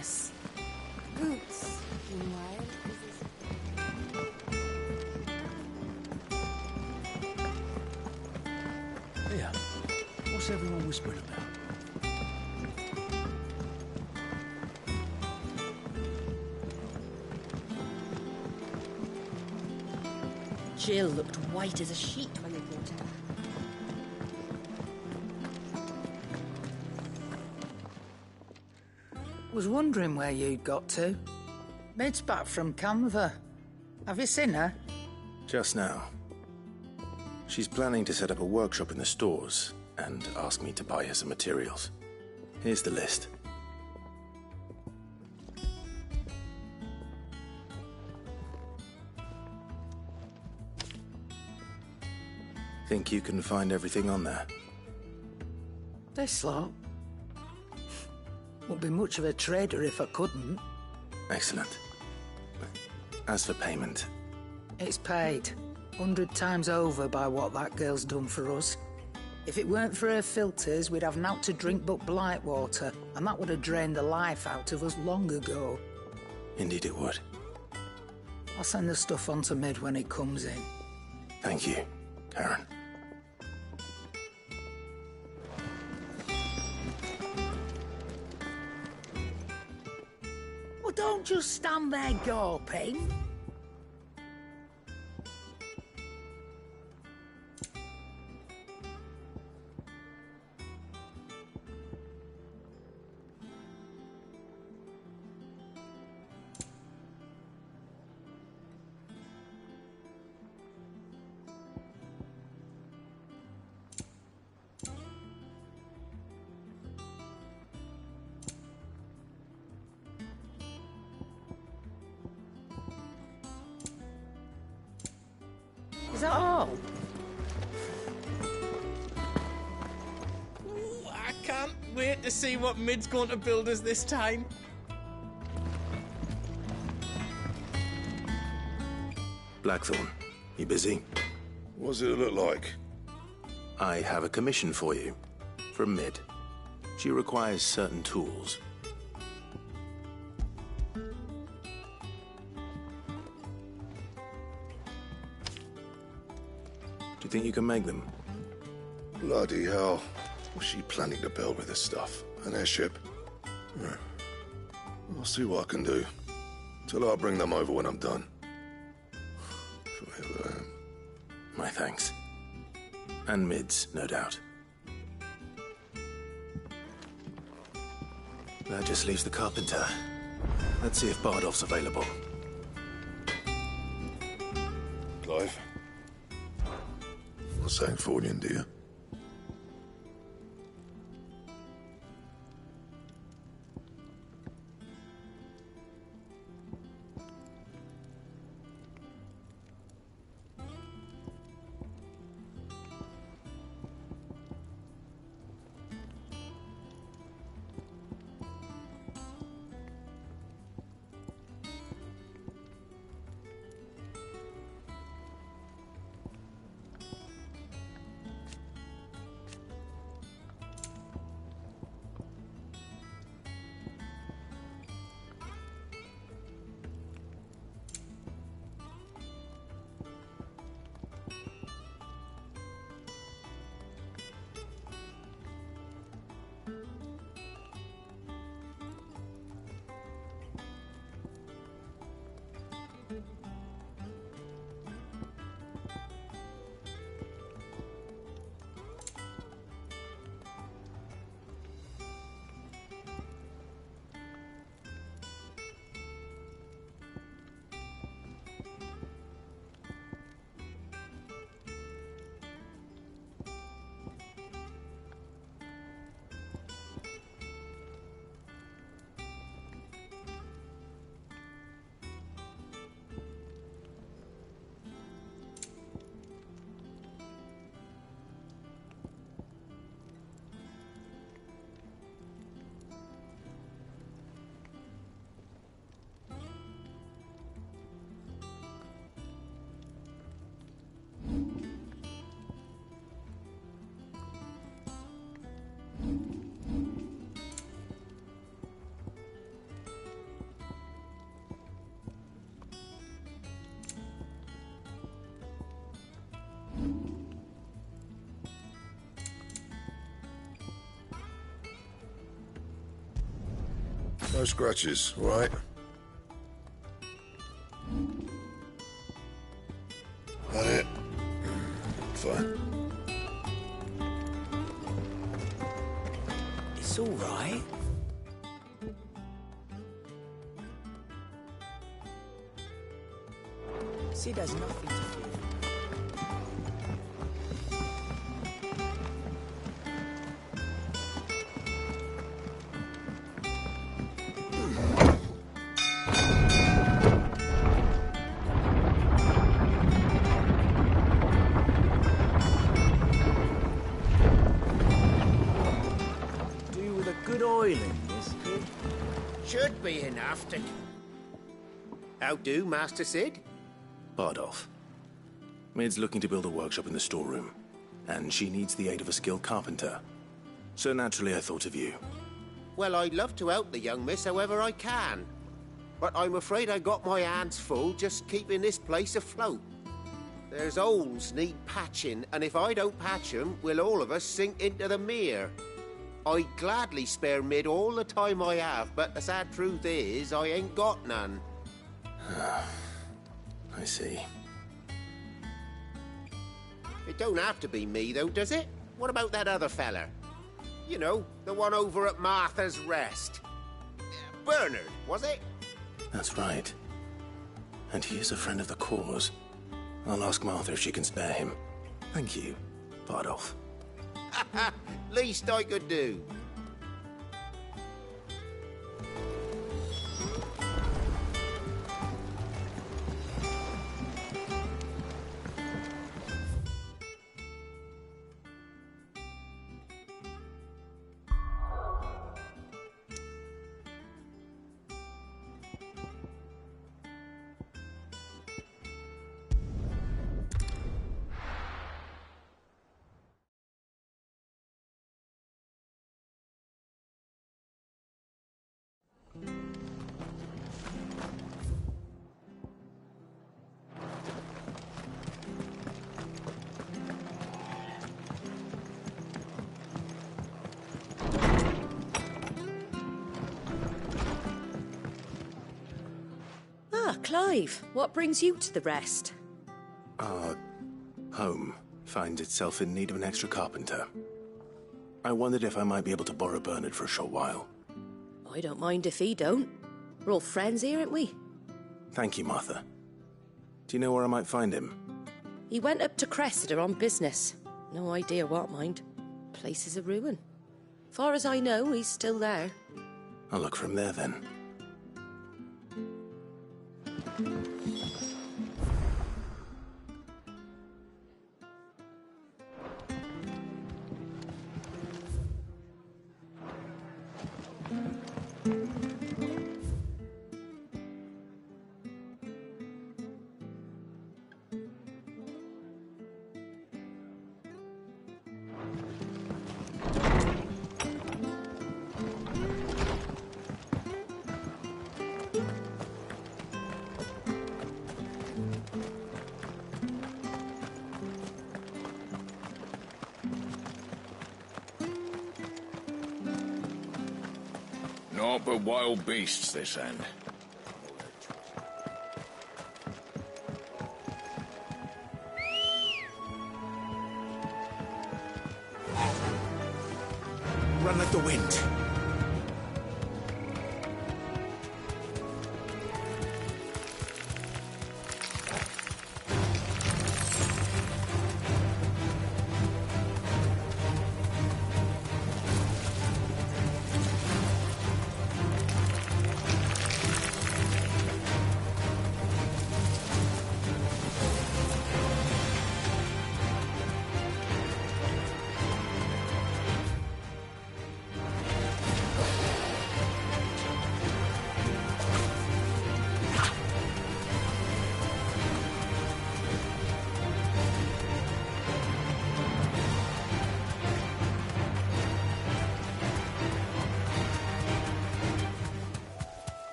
Yes. Boots. Meanwhile, Here. What's everyone whispering about? Jill looked white as a sheet when they brought her. Was wondering where you'd got to. Mid's back from Canva. Have you seen her? Just now. She's planning to set up a workshop in the stores and ask me to buy her some materials. Here's the list. Think you can find everything on there? This lot. Wouldn't be much of a trader if I couldn't. Excellent. As for payment... It's paid. 100 times over by what that girl's done for us. If it weren't for her filters, we'd have naught to drink but blight water, and that would have drained the life out of us long ago. Indeed it would. I'll send the stuff on to Mid when it comes in. Thank you, Karen. Well, don't just stand there gawping. Is that all? Ooh, I can't wait to see what Mid's going to build us this time. Blackthorn, you busy? What's it look like? I have a commission for you. From Mid. She requires certain tools. Do you think you can make them? Bloody hell. What's she planning to build with this stuff? An airship? Yeah. I'll see what I can do. Tell her I'll bring them over when I'm done. Forever I am. My thanks. And Mid's, no doubt. That just leaves the carpenter. Let's see if Bardolph's available. Clive? What's that for you, dear? No scratches, all right? That it? Fine. It's all right. Sid has nothing to fear. Do with a good oil in this, kid. Should be enough to... How do, Master Sid? Bardolph. Mid's looking to build a workshop in the storeroom, and she needs the aid of a skilled carpenter. So naturally I thought of you. Well, I'd love to help the young miss however I can. But I'm afraid I got my hands full just keeping this place afloat. There's holes need patching, and if I don't patch them, we'll all of us sink into the mere. I'd gladly spare Mid all the time I have, but the sad truth is, I ain't got none. I see. It don't have to be me, though, does it? What about that other feller? You know, the one over at Martha's Rest. Bernard, was it? That's right. And he is a friend of the cause. I'll ask Martha if she can spare him. Thank you, Bardolph. Least I could do. Ah, Clive, what brings you to the Rest? Our home finds itself in need of an extra carpenter. I wondered if I might be able to borrow Bernard for a short while. I don't mind if he don't. We're all friends here, aren't we? Thank you, Martha. Do you know where I might find him? He went up to Cressida on business. No idea what, mind. Place is a ruin. Far as I know, he's still there. I'll look for him there then. Naught but wild beasts this end. Run like the wind.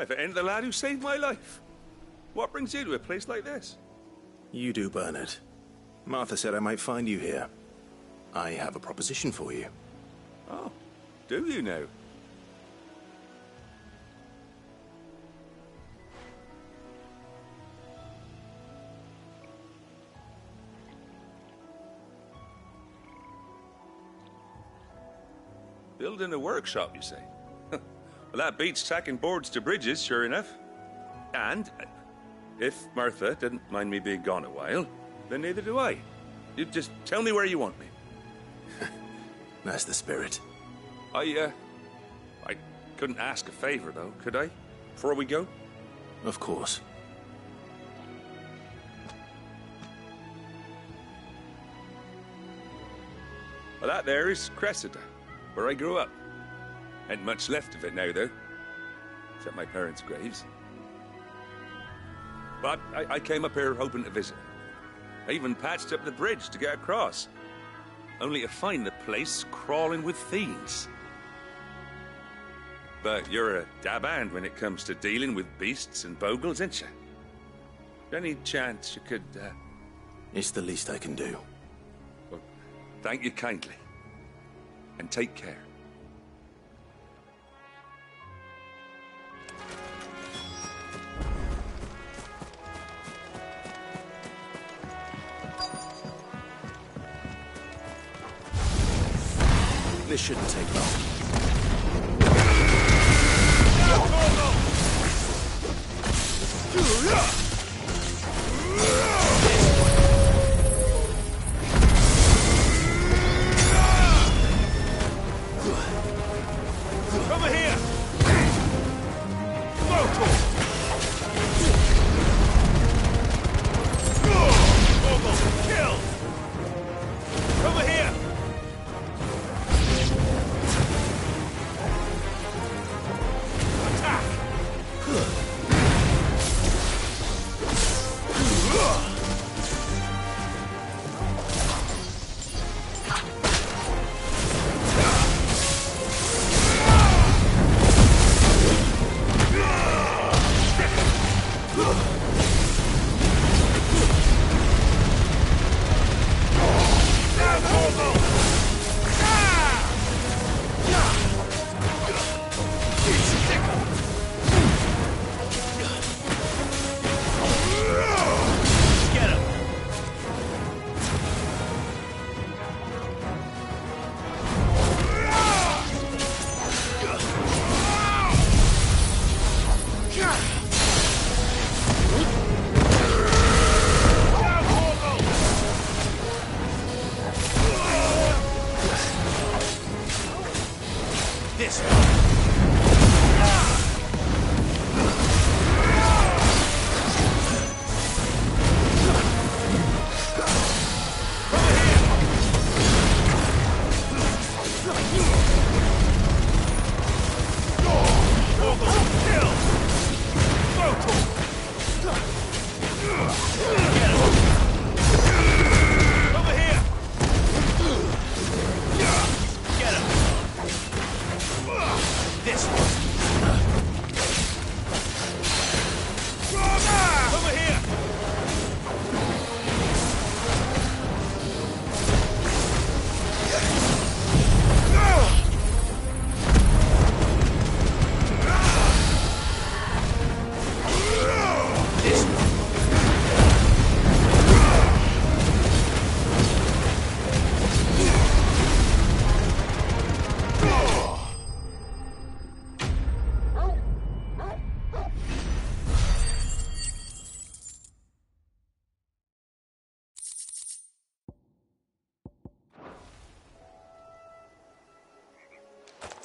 If it ain't the lad who saved my life. What brings you to a place like this? You do, Bernard. Martha said I might find you here. I have a proposition for you. Oh, do you now? Building a workshop, you say? Well, that beats tacking boards to bridges, sure enough. And if Martha didn't mind me being gone a while, then neither do I. You just tell me where you want me. That's the spirit. I couldn't ask a favor, though, could I? Before we go? Of course. Well, that there is Cressida, where I grew up. Ain't much left of it now, though. Except my parents' graves. But I came up here hoping to visit. I even patched up the bridge to get across. Only to find the place crawling with thieves. But you're a dab hand when it comes to dealing with beasts and bogles, ain't you? Any chance you could, It's the least I can do. Well, thank you kindly. And take care. This shouldn't take long. Over here! Mortal! Kill! Over here! Attack!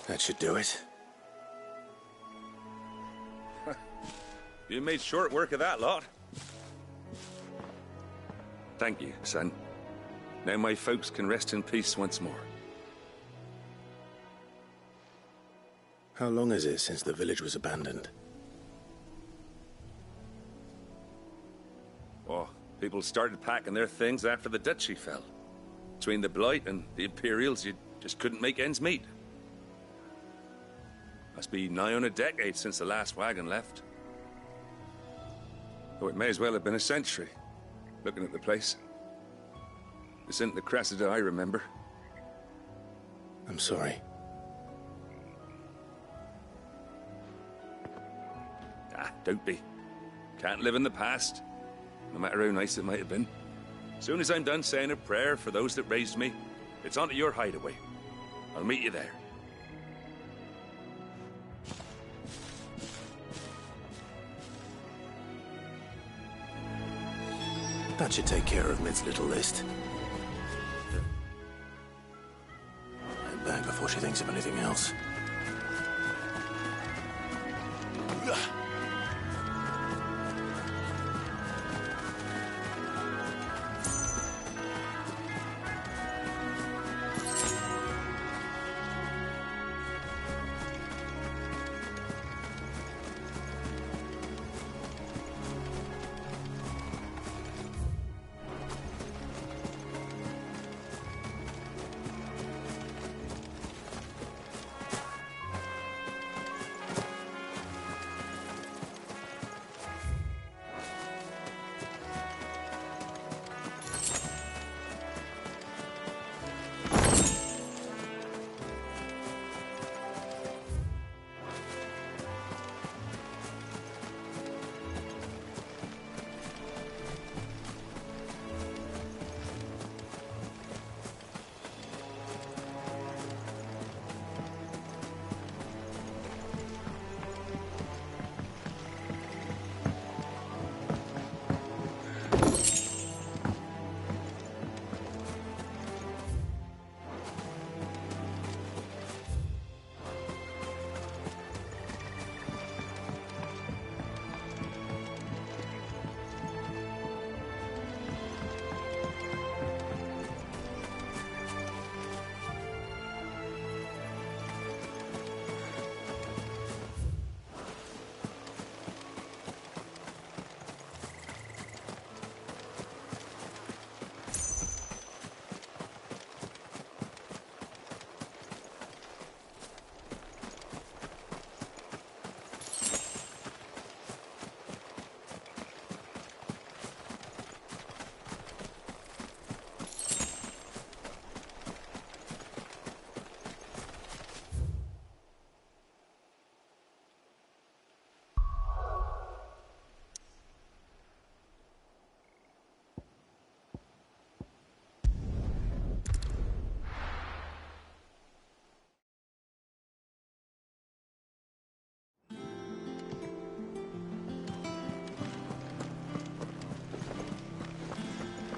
That should do it. You made short work of that lot. Thank you, son. Now my folks can rest in peace once more. How long is it since the village was abandoned? Oh, people started packing their things after the duchy fell. Between the Blight and the Imperials, you just couldn't make ends meet. Must be nigh on a decade since the last wagon left. Though it may as well have been a century, looking at the place. This isn't the Cressida I remember. I'm sorry. Ah, don't be. Can't live in the past, no matter how nice it might have been. Soon as I'm done saying a prayer for those that raised me, it's on to your hideaway. I'll meet you there. That should take care of Mid's little list. Head back before she thinks of anything else.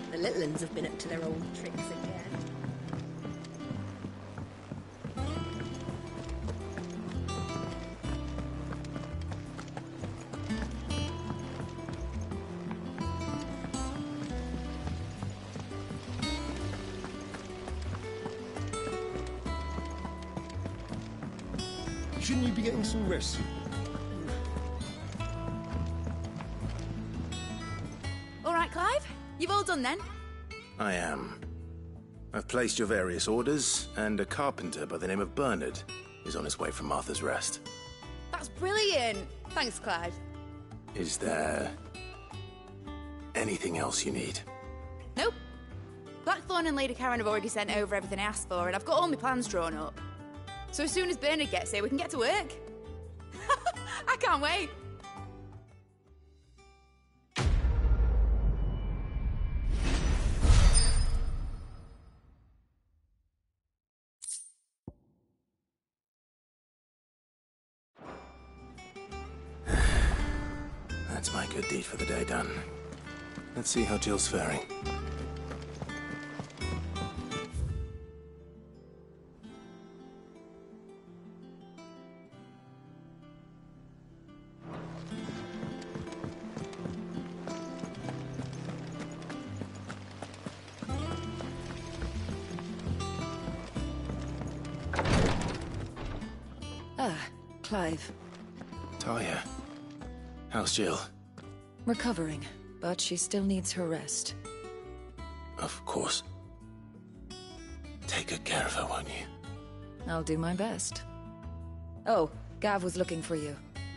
The little uns have been up to their old tricks again. Shouldn't you be getting some rest? All right, Clive. You've all done then? I am. I've placed your various orders, and a carpenter by the name of Bernard is on his way from Martha's Rest. That's brilliant. Thanks, Clive. Is there anything else you need? Nope. Blackthorn and Lady Karen have already sent over everything I asked for, and I've got all my plans drawn up. So as soon as Bernard gets here, we can get to work. I can't wait. That's my good deed for the day done. Let's see how Jill's faring. Clive. Talia. How's Jill? Recovering, but she still needs her rest. Of course. Take good care of her, won't you? I'll do my best. Oh, Gav was looking for you.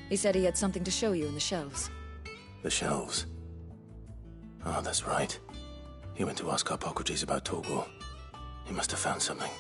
He said he had something to show you in the shelves. The shelves. Oh, that's right. He went to ask Harpocrates about Torgor. He must have found something.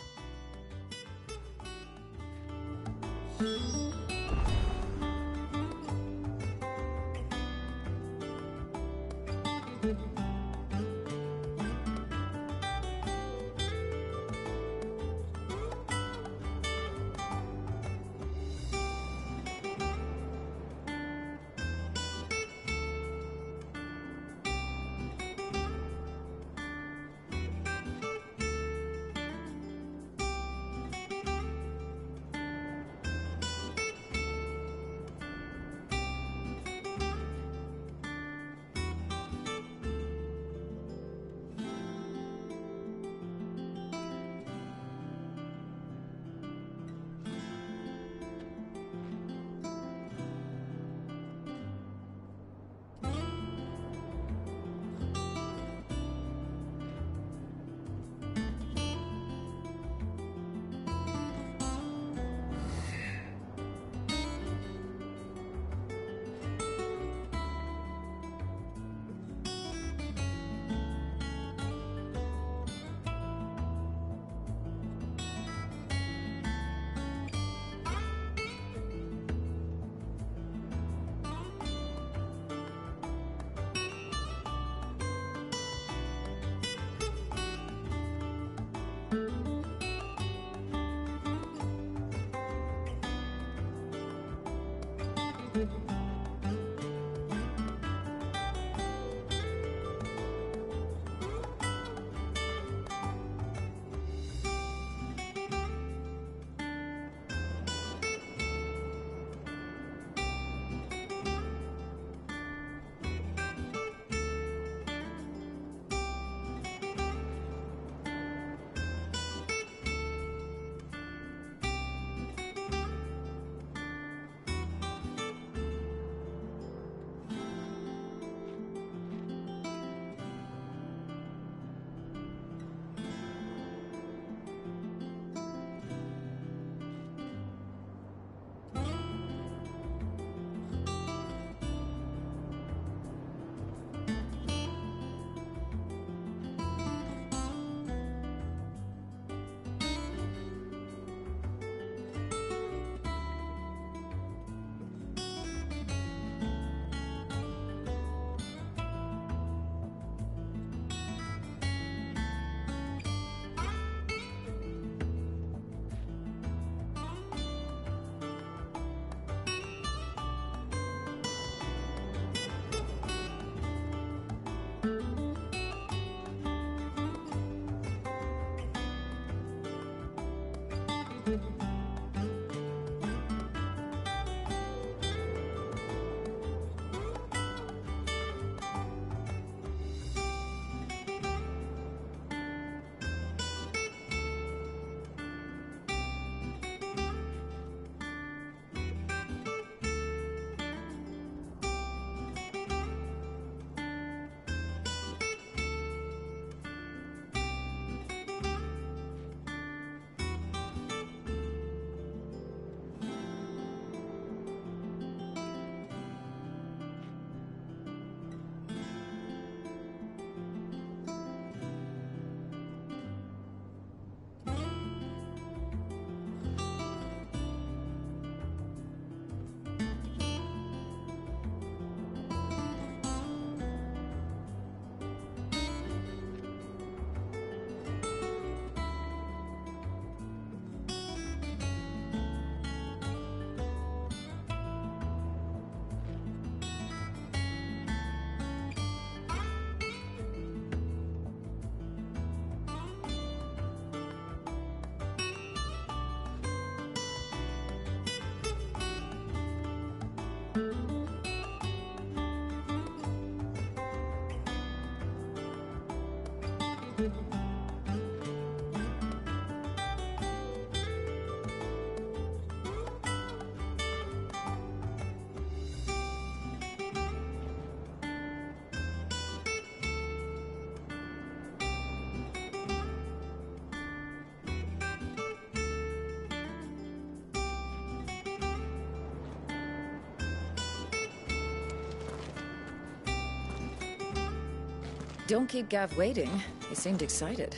Don't keep Gav waiting. He seemed excited.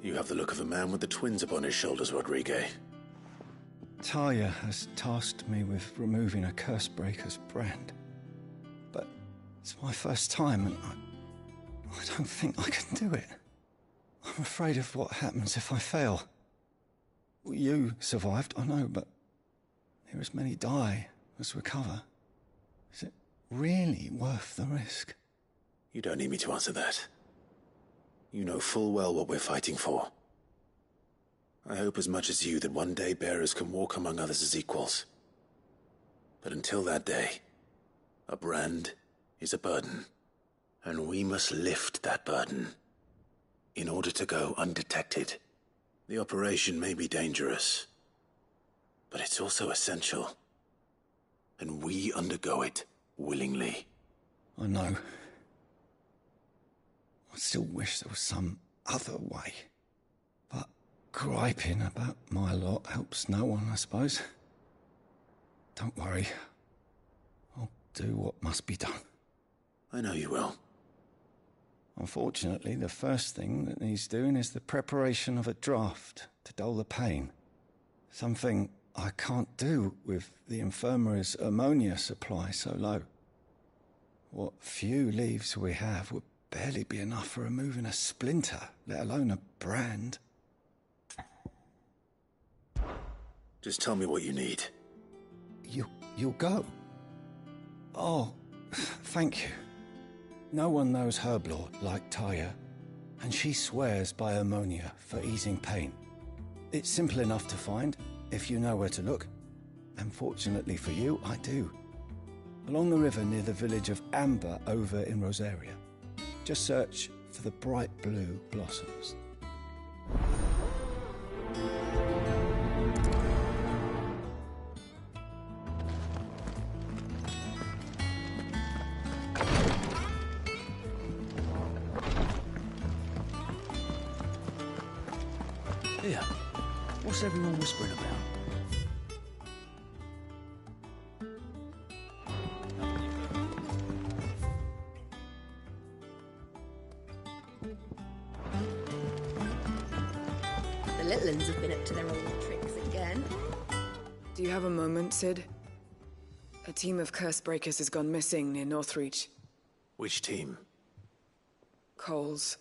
You have the look of a man with the twins upon his shoulders, Rodrigue. Talia has tasked me with removing a Cursebreaker's brand. But it's my first time, and I don't think I can do it. I'm afraid of what happens if I fail. You survived, I know, but here as many die as recover. Is it really worth the risk? You don't need me to answer that. You know full well what we're fighting for. I hope as much as you that one day bearers can walk among others as equals. But until that day, a brand is a burden, and we must lift that burden in order to go undetected. The operation may be dangerous, but it's also essential, and we undergo it willingly. I know. I still wish there was some other way. But griping about my lot helps no one, I suppose. Don't worry. I'll do what must be done. I know you will. Unfortunately, the first thing that needs doing is the preparation of a draft to dull the pain. Something I can't do with the infirmary's ammonia supply so low. What few leaves we have would barely be enough for removing a splinter, let alone a brand. Just tell me what you need. You'll go? Oh, thank you. No one knows Herblord like Taya, and she swears by ammonia for easing pain. It's simple enough to find, if you know where to look. And fortunately for you, I do. Along the river near the village of Amber over in Rosaria. Just search for the bright blue blossoms. Here, what's everyone whispering about? The little uns have been up to their old tricks again. Do you have a moment, Sid? A team of Cursebreakers has gone missing near Northreach. Which team? Coles.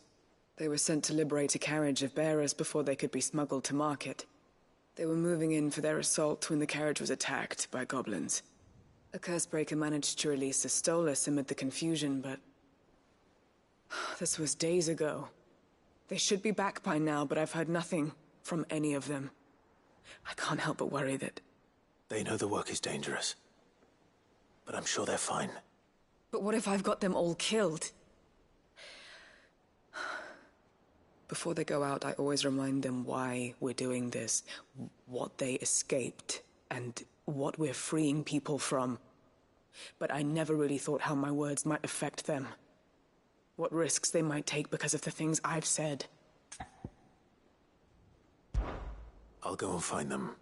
They were sent to liberate a carriage of bearers before they could be smuggled to market. They were moving in for their assault when the carriage was attacked by goblins. A Cursebreaker managed to release a Stolas amid the confusion, but... this was days ago. They should be back by now, but I've heard nothing from any of them. I can't help but worry that... They know the work is dangerous, but I'm sure they're fine. But what if I've got them all killed? Before they go out, I always remind them why we're doing this, what they escaped, and what we're freeing people from. But I never really thought how my words might affect them. What risks they might take because of the things I've said. I'll go and find them.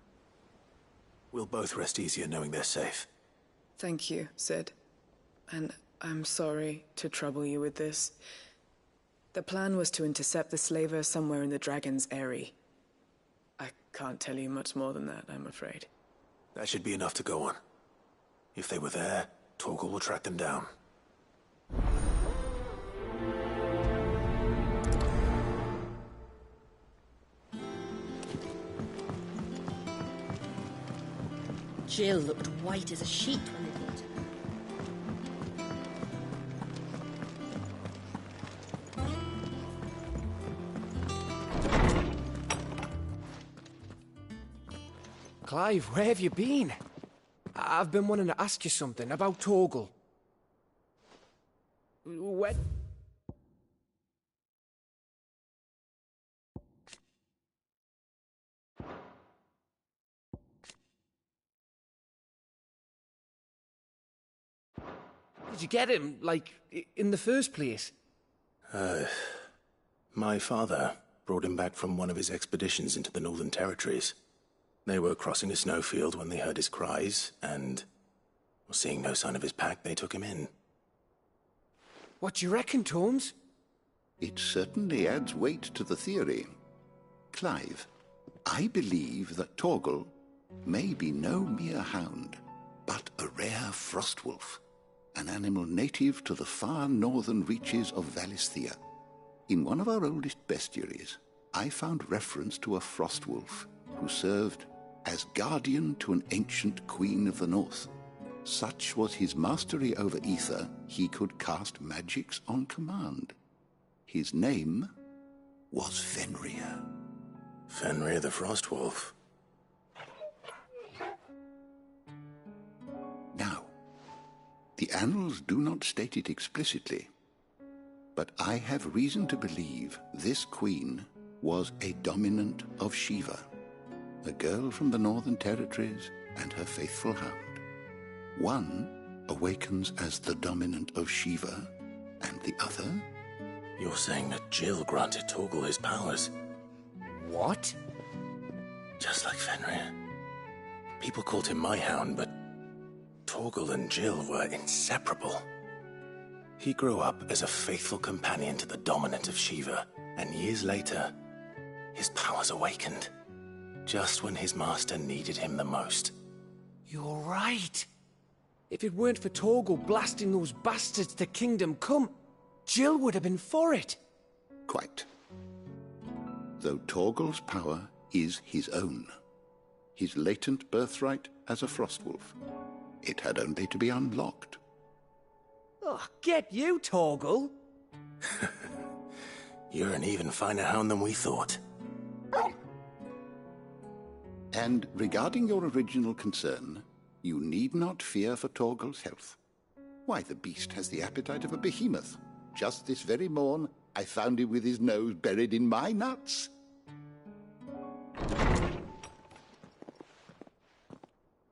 We'll both rest easier knowing they're safe. Thank you, Sid. And I'm sorry to trouble you with this. The plan was to intercept the slaver somewhere in the Dragon's Eyrie. I can't tell you much more than that, I'm afraid. That should be enough to go on. If they were there, Torgal will track them down. Jill looked white as a sheet when they brought her. Clive, where have you been? I've been wanting to ask you something about Torgal. When... Did you get him, like, in the first place? My father brought him back from one of his expeditions into the Northern Territories. They were crossing a snowfield when they heard his cries, and, seeing no sign of his pack, they took him in. What do you reckon, Tomes? It certainly adds weight to the theory. Clive, I believe that Torgal may be no mere hound, but a rare frostwolf, an animal native to the far northern reaches of Valisthea. In one of our oldest bestiaries, I found reference to a frostwolf who served as guardian to an ancient queen of the north. Such was his mastery over ether, he could cast magics on command. His name was Fenrir. Fenrir the Frostwolf. Now, the annals do not state it explicitly, but I have reason to believe this queen was a dominant of Shiva, a girl from the Northern Territories and her faithful hound. One awakens as the dominant of Shiva, and the other... You're saying that Jill granted Torgal his powers? What? Just like Fenrir. People called him my hound, but Torgal and Jill were inseparable. He grew up as a faithful companion to the dominant of Shiva, and years later, his powers awakened, just when his master needed him the most. You're right. If it weren't for Torgal blasting those bastards to Kingdom Come, Jill would have been for it. Quite. Though Torgal's power is his own, his latent birthright as a Frostwolf, it had only to be unlocked. Oh, get you, Torgal! You're an even finer hound than we thought. And regarding your original concern, you need not fear for Torgal's health. Why, the beast has the appetite of a behemoth. Just this very morn, I found him with his nose buried in my nuts. There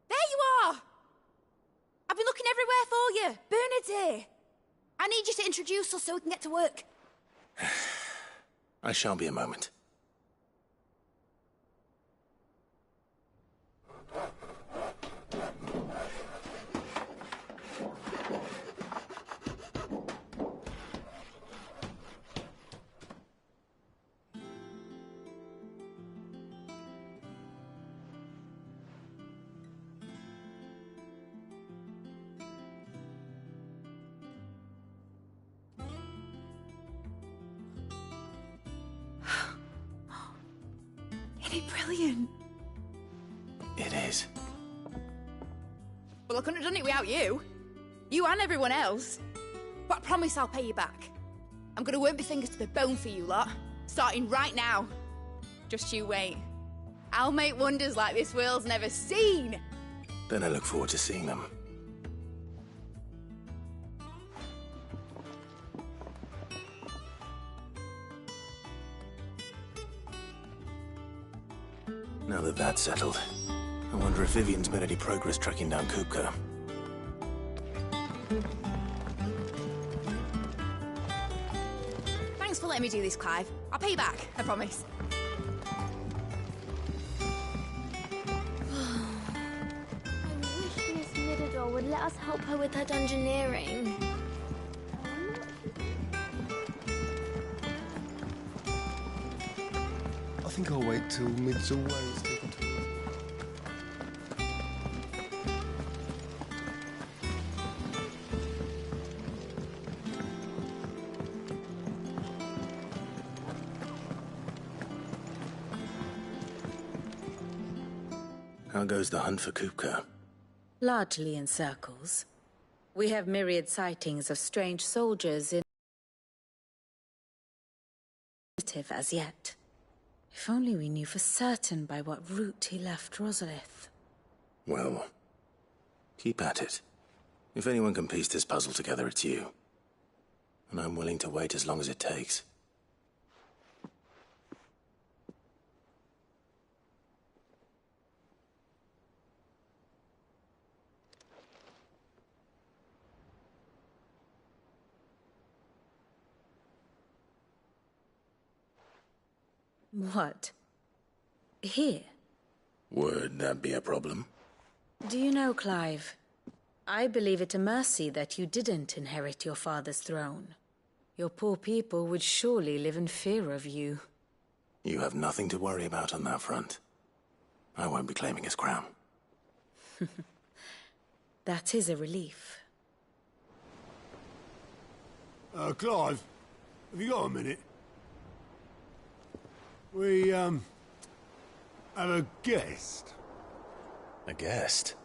you are! I've been looking everywhere for you. Bernard's here. I need you to introduce us so we can get to work. I shan't be a moment. Isn't it brilliant? It is. Well, I couldn't have done it without you. You and everyone else. But I promise I'll pay you back. I'm gonna work my fingers to the bone for you lot, starting right now. Just you wait. I'll make wonders like this world's never seen. Then I look forward to seeing them. Now that that's settled, I wonder if Vivian's made any progress tracking down Kupka. Thanks for letting me do this, Clive. I'll pay you back, I promise. I wish Miss Middledore would let us help her with her dungeoneering. I think I'll wait till mid's away instead of... How goes the hunt for Kupka? Largely in circles. We have myriad sightings of strange soldiers in... as yet. If only we knew for certain by what route he left Rosalith. Well, keep at it. If anyone can piece this puzzle together, it's you. And I'm willing to wait as long as it takes. What? Here? Would that be a problem? Do you know, Clive, I believe it a mercy that you didn't inherit your father's throne. Your poor people would surely live in fear of you. You have nothing to worry about on that front. I won't be claiming his crown. That is a relief. Clive, have you got a minute? We, have a guest. A guest?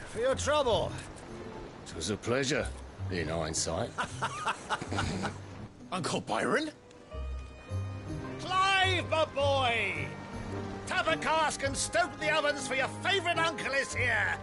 For your trouble. It was a pleasure, in hindsight. Uncle Byron? Clive, my boy! Tap a cask and stoke the ovens, for your favourite uncle is here!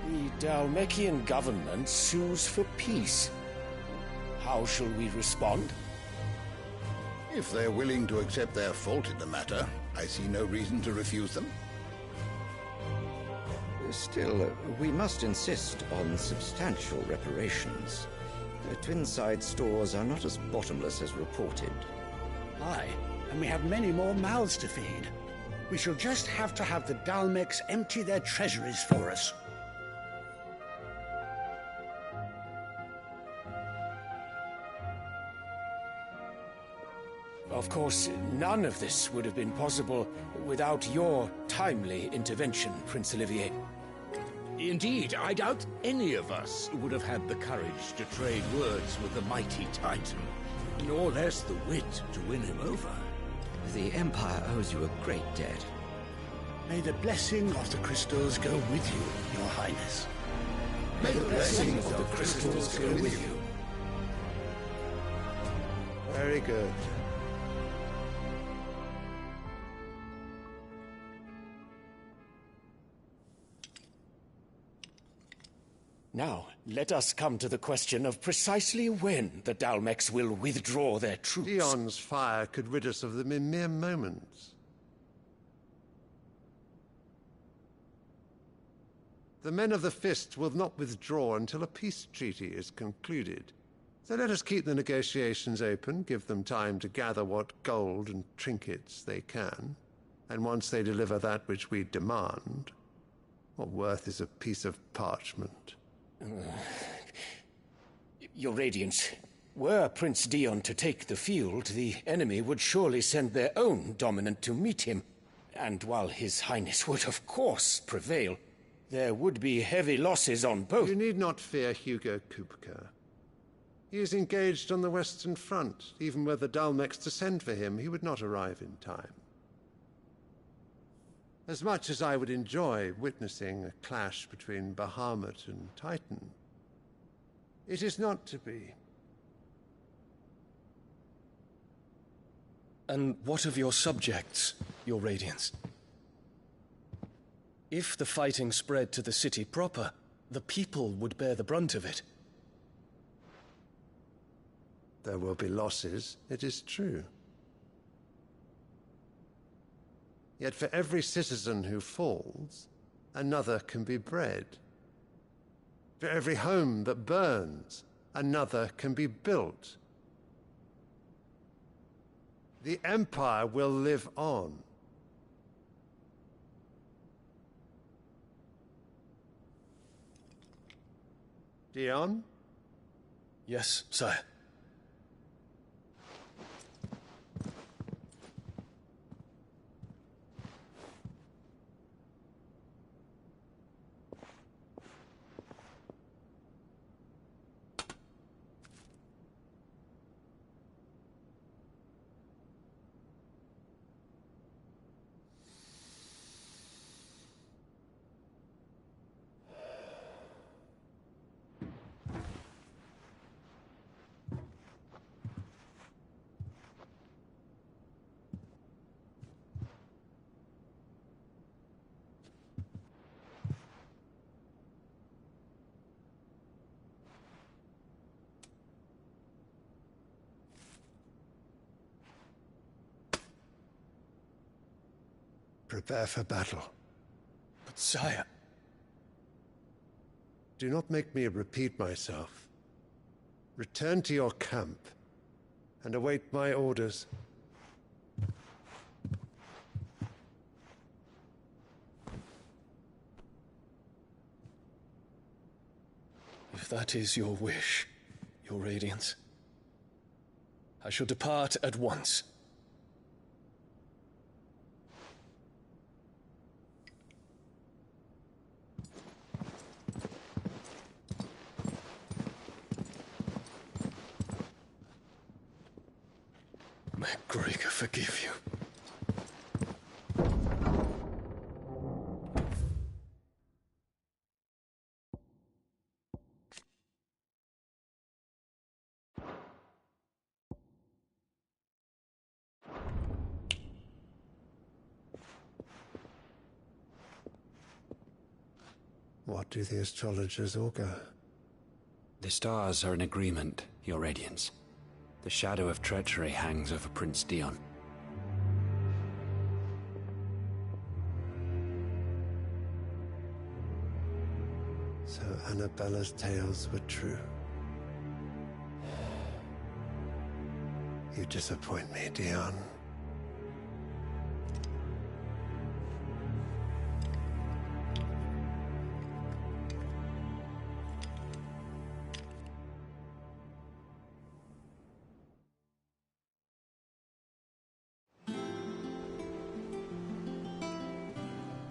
The Dalmekian government sues for peace. How shall we respond? If they're willing to accept their fault in the matter, I see no reason to refuse them. Still, we must insist on substantial reparations. The Twinside stores are not as bottomless as reported. Aye, and we have many more mouths to feed. We shall just have to have the Dalmecs empty their treasuries for us. Of course, none of this would have been possible without your timely intervention, Prince Olivier. Indeed, I doubt any of us would have had the courage to trade words with the mighty Titan, nor less the wit to win him over. The Empire owes you a great debt. May the blessing of the crystals go with you, Your Highness. May the blessing of the crystals go with you. Very good. Now, let us come to the question of precisely when the Dalmecs will withdraw their troops. Dion's fire could rid us of them in mere moments. The men of the Fist will not withdraw until a peace treaty is concluded. So let us keep the negotiations open, give them time to gather what gold and trinkets they can, and once they deliver that which we demand, what worth is a piece of parchment? Your Radiance, were Prince Dion to take the field, the enemy would surely send their own dominant to meet him. And while His Highness would of course prevail, there would be heavy losses on both. You need not fear Hugo Kupka. He is engaged on the Western Front. Even were the Dalmecs to send for him, he would not arrive in time. As much as I would enjoy witnessing a clash between Bahamut and Titan, it is not to be. And what of your subjects, Your Radiance? If the fighting spread to the city proper, the people would bear the brunt of it. There will be losses, it is true. Yet for every citizen who falls, another can be bred. For every home that burns, another can be built. The Empire will live on. Dion? Yes, sire. Prepare for battle. But sire... Do not make me repeat myself. Return to your camp and await my orders. If that is your wish, Your Radiance, I shall depart at once. May Gregor forgive you. What do the astrologers augur? The stars are in agreement, Your Radiance. The shadow of treachery hangs over Prince Dion. So Annabella's tales were true. You disappoint me, Dion.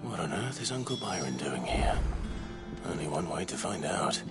What on earth is Uncle Byron doing here? Only one way to find out.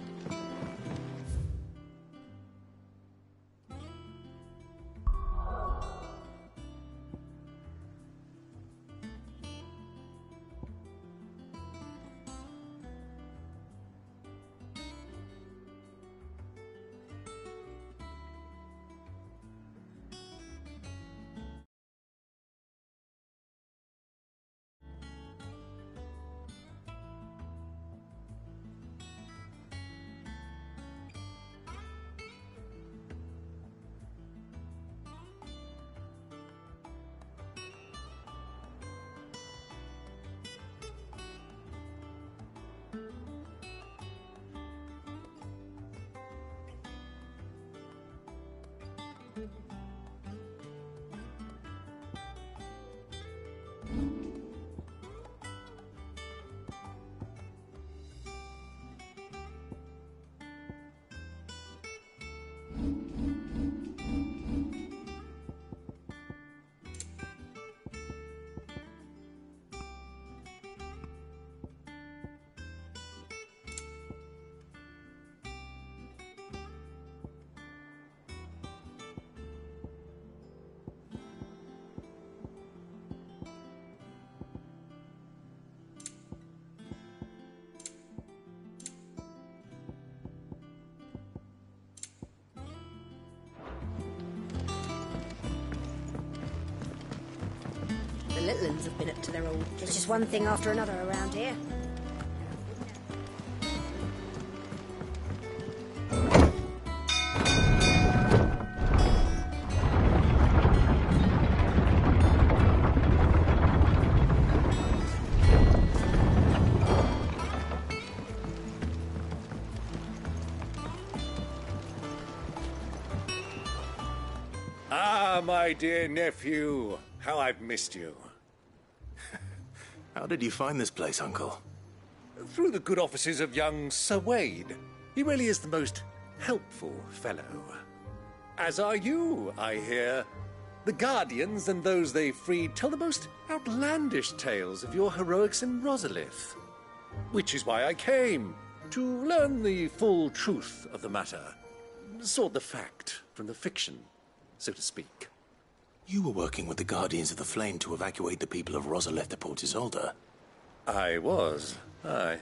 The little uns have been up to their old... There's just one thing after another around here. Ah, my dear nephew. How I've missed you. How did you find this place, Uncle? Through the good offices of young Sir Wade. He really is the most helpful fellow. As are you, I hear. The Guardians and those they freed tell the most outlandish tales of your heroics in Rosalith. Which is why I came, to learn the full truth of the matter. Sort the fact from the fiction, so to speak. You were working with the Guardians of the Flame to evacuate the people of Rosalith to Port Isolde. I was, aye.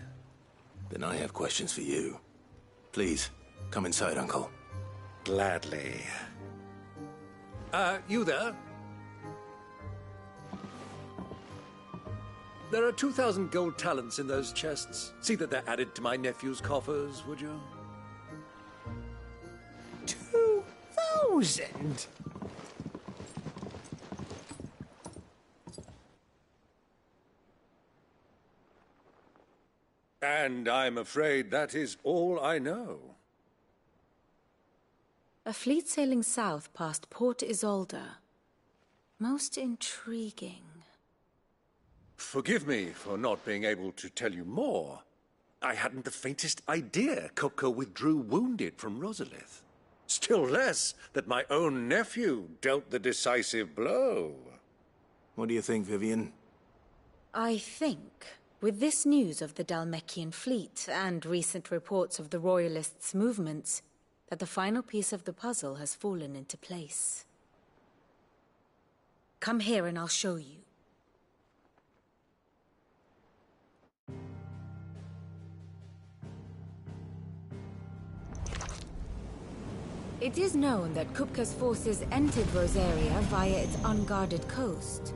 Then I have questions for you. Please, come inside, Uncle. Gladly. You there? There are 2,000 gold talents in those chests. See that they're added to my nephew's coffers, would you? 2,000? And I'm afraid that is all I know. A fleet sailing south past Port Isolde. Most intriguing. Forgive me for not being able to tell you more. I hadn't the faintest idea Kupka withdrew wounded from Rosalith. Still less that my own nephew dealt the decisive blow. What do you think, Vivian? I think, with this news of the Dhalmekian fleet and recent reports of the Royalists' movements, that the final piece of the puzzle has fallen into place. Come here and I'll show you. It is known that Kupka's forces entered Rosaria via its unguarded coast.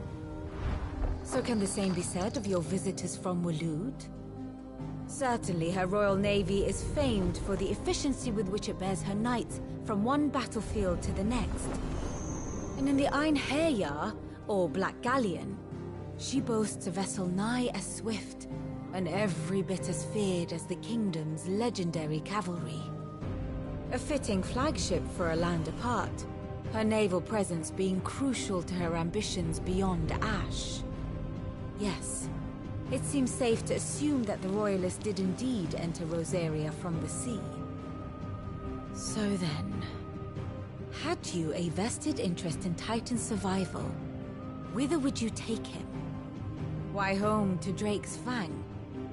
So can the same be said of your visitors from Waloed? Certainly her royal navy is famed for the efficiency with which it bears her knights from one battlefield to the next. And in the Einherjar, or Black Galleon, she boasts a vessel nigh as swift and every bit as feared as the kingdom's legendary cavalry. A fitting flagship for a land apart, her naval presence being crucial to her ambitions beyond Ash. Yes, it seems safe to assume that the Royalists did indeed enter Rosaria from the sea. So then, had you a vested interest in Titan's survival, whither would you take him? Why, home to Drake's Fang,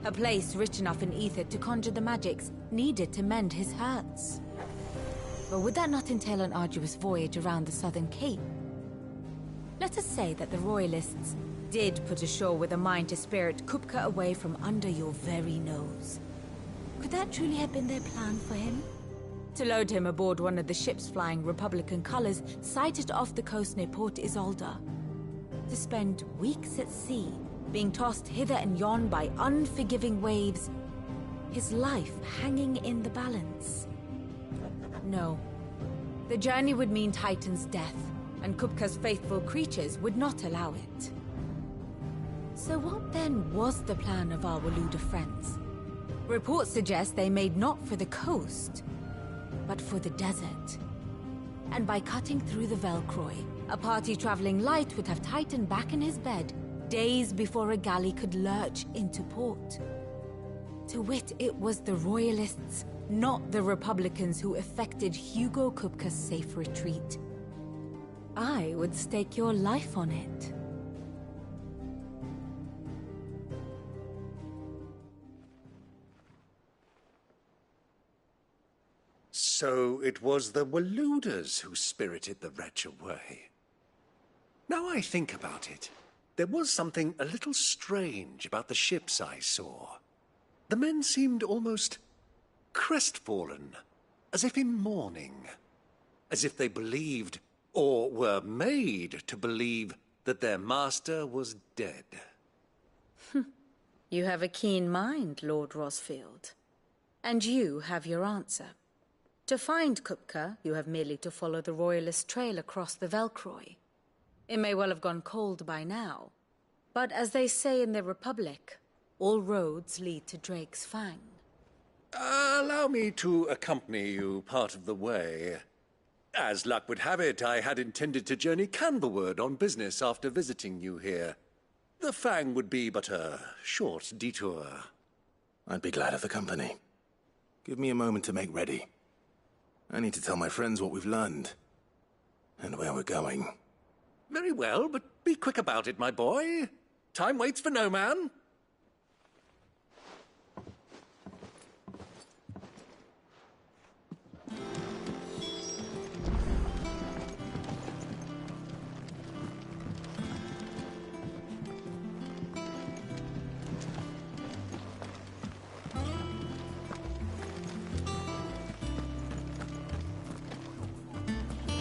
a place rich enough in ether to conjure the magics needed to mend his hurts. But would that not entail an arduous voyage around the southern cape? Let us say that the Royalists did put ashore with a mind to spirit Kupka away from under your very nose. Could that truly have been their plan for him? To load him aboard one of the ships flying Republican colors sighted off the coast near Port Isolde. To spend weeks at sea, being tossed hither and yon by unforgiving waves, his life hanging in the balance. No. The journey would mean Titan's death, and Kupka's faithful creatures would not allow it. So what then was the plan of our Waluda friends? Reports suggest they made not for the coast, but for the desert. And by cutting through the Velcroy, a party traveling light would have Titan back in his bed days before a galley could lurch into port. To wit, it was the Royalists, not the Republicans, who effected Hugo Kupka's safe retreat. I would stake your life on it. So it was the Waludas who spirited the wretch away. Now I think about it, there was something a little strange about the ships I saw. The men seemed almost crestfallen, as if in mourning, as if they believed, or were made to believe, that their master was dead. You have a keen mind, Lord Rosfield. And you have your answer. To find Kupka, you have merely to follow the Royalist trail across the Velcroy. It may well have gone cold by now, but as they say in the Republic, all roads lead to Drake's Fang. Allow me to accompany you part of the way. As luck would have it, I had intended to journey Candlewood on business after visiting you here. The Fang would be but a short detour. I'd be glad of the company. Give me a moment to make ready. I need to tell my friends what we've learned. And where we're going. Very well, but be quick about it, my boy. Time waits for no man.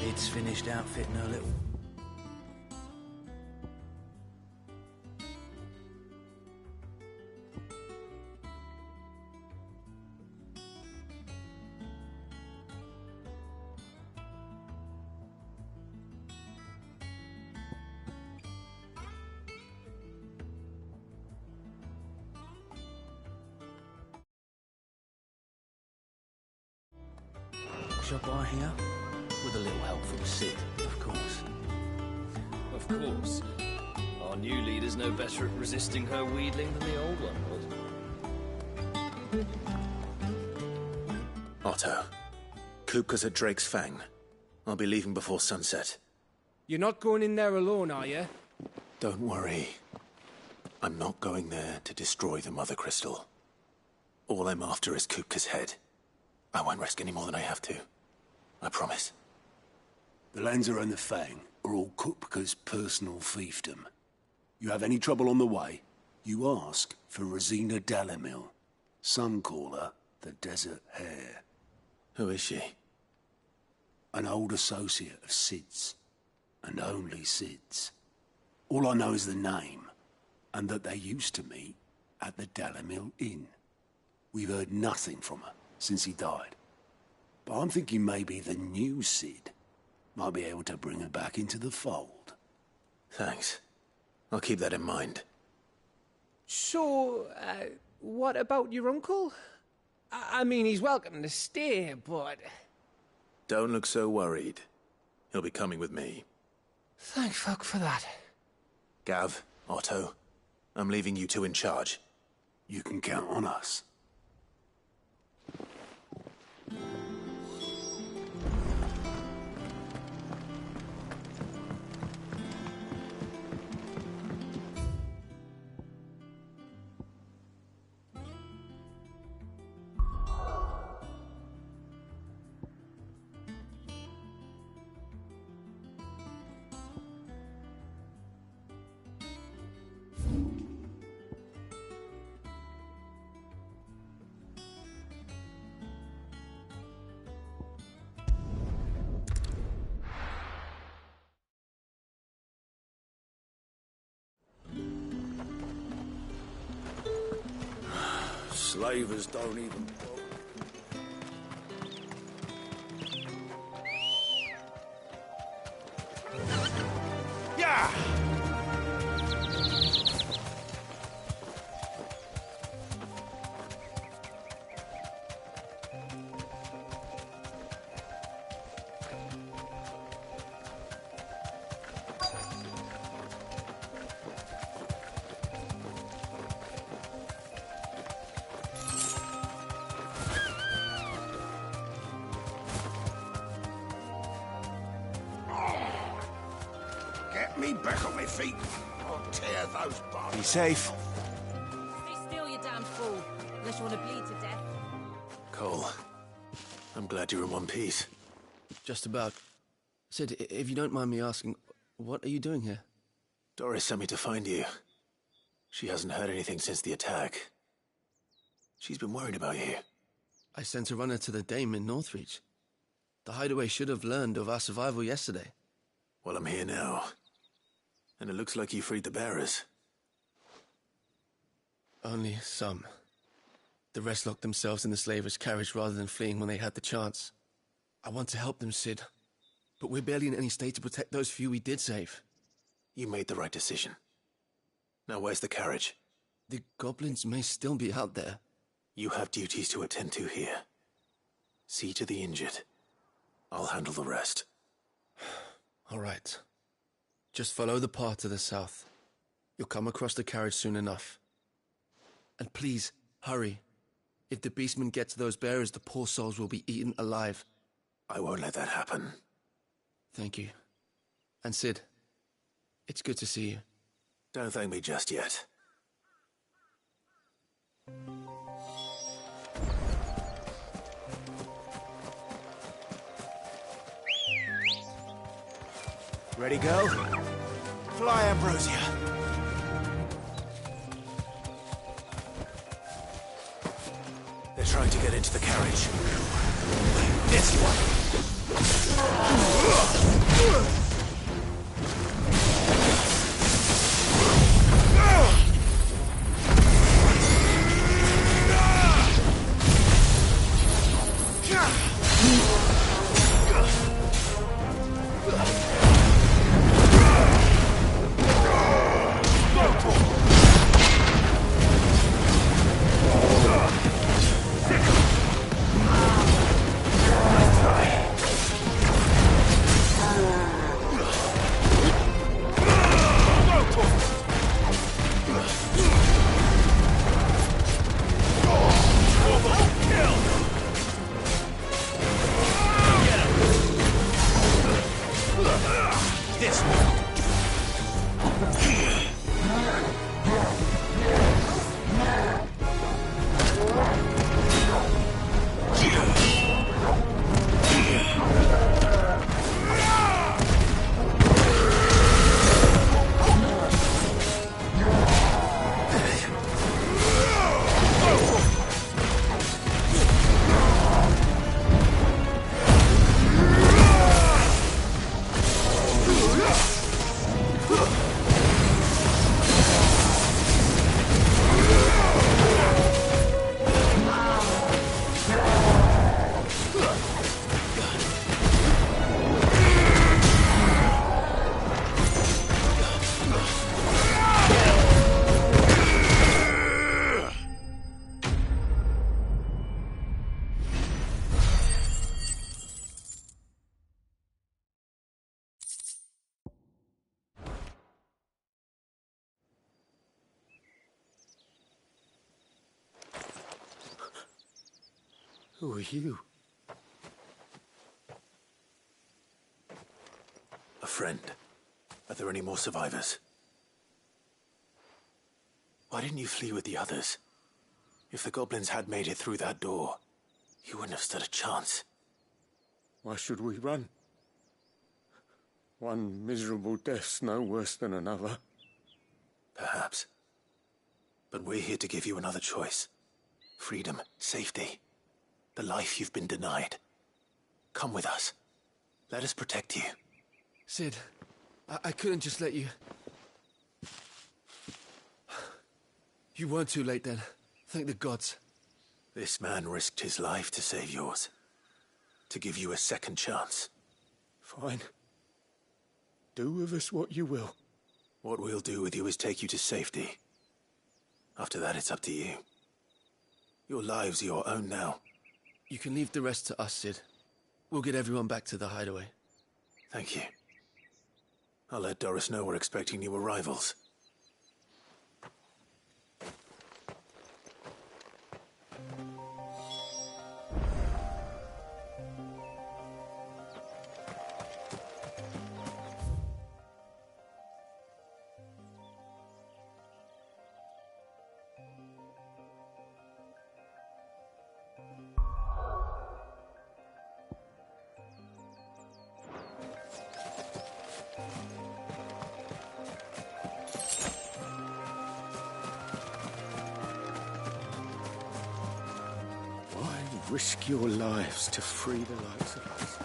It's finished outfitting her little... Shop by here? With a little help from Sid, of course. Of course. Our new leader's no better at resisting her wheedling than the old one was. Otto, Kupka's at Drake's Fang. I'll be leaving before sunset. You're not going in there alone, are you? Don't worry. I'm not going there to destroy the Mother Crystal. All I'm after is Kupka's head. I won't risk any more than I have to. I promise. The Lancer and the Fang are all Kupka's personal fiefdom. You have any trouble on the way, you ask for Rosina Dalamil. Some call her the Desert Hare. Who is she? An old associate of Sid's. And only Sid's. All I know is the name, and that they used to meet at the Dalamil Inn. We've heard nothing from her since he died. But I'm thinking maybe the new Sid might be able to bring her back into the fold. Thanks. I'll keep that in mind. So, what about your uncle? I mean, he's welcome to stay, but... Don't look so worried. He'll be coming with me. Thank fuck for that. Gav, Otto, I'm leaving you two in charge. You can count on us. Slavers don't even... Yeah! Get me back on my feet. I'll tear those bones. Be safe. Stay still, you damn fool. Unless you want to bleed to death. Cole, I'm glad you're in one piece. Just about. Sid, if you don't mind me asking, what are you doing here? Doris sent me to find you. She hasn't heard anything since the attack. She's been worried about you. I sent a runner to the Dame in Northreach. The hideaway should have learned of our survival yesterday. Well, I'm here now. And it looks like you freed the bearers. Only some. The rest locked themselves in the slavers' carriage rather than fleeing when they had the chance. I want to help them, Sid. But we're barely in any state to protect those few we did save. You made the right decision. Now where's the carriage? The goblins may still be out there. You have duties to attend to here. See to the injured. I'll handle the rest. All right. Just follow the path to the south. You'll come across the carriage soon enough. And please, hurry. If the beastmen get to those bearers, the poor souls will be eaten alive. I won't let that happen. Thank you. And Sid, it's good to see you. Don't thank me just yet. Ready, go? Fly, Ambrosia. They're trying to get into the carriage. This one! Who are you? A friend. Are there any more survivors? Why didn't you flee with the others? If the goblins had made it through that door, you wouldn't have stood a chance. Why should we run? One miserable death's no worse than another. Perhaps. But we're here to give you another choice. Freedom, safety. The life you've been denied. Come with us. Let us protect you. Sid, I couldn't just let you... You weren't too late then. Thank the gods. This man risked his life to save yours. To give you a second chance. Fine. Do with us what you will. What we'll do with you is take you to safety. After that, it's up to you. Your lives are your own now. You can leave the rest to us, Sid. We'll get everyone back to the hideaway. Thank you. I'll let Doris know we're expecting new arrivals. Risk your lives to free the likes of us.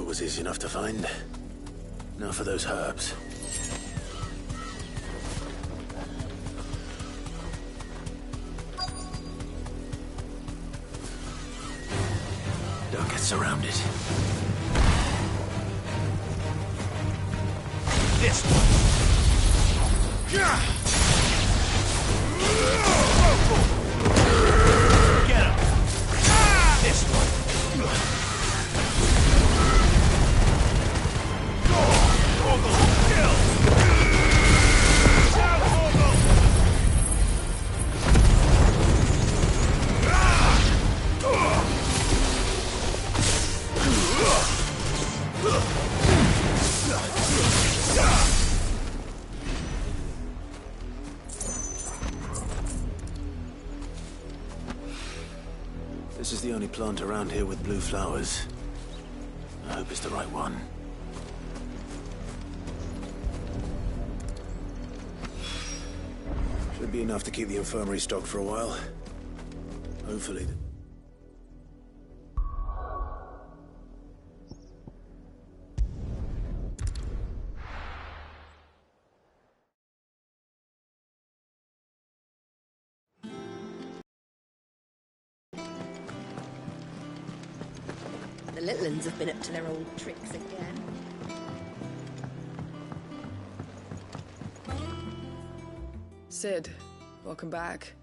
was easy enough to find. Now for those herbs. Don't get surrounded. This one. Get him. This one. This is the only plant around here with blue flowers. I hope it's the right one. Should be enough to keep the infirmary stocked for a while. Hopefully. The little uns have been up to their old tricks again. Sid, welcome back.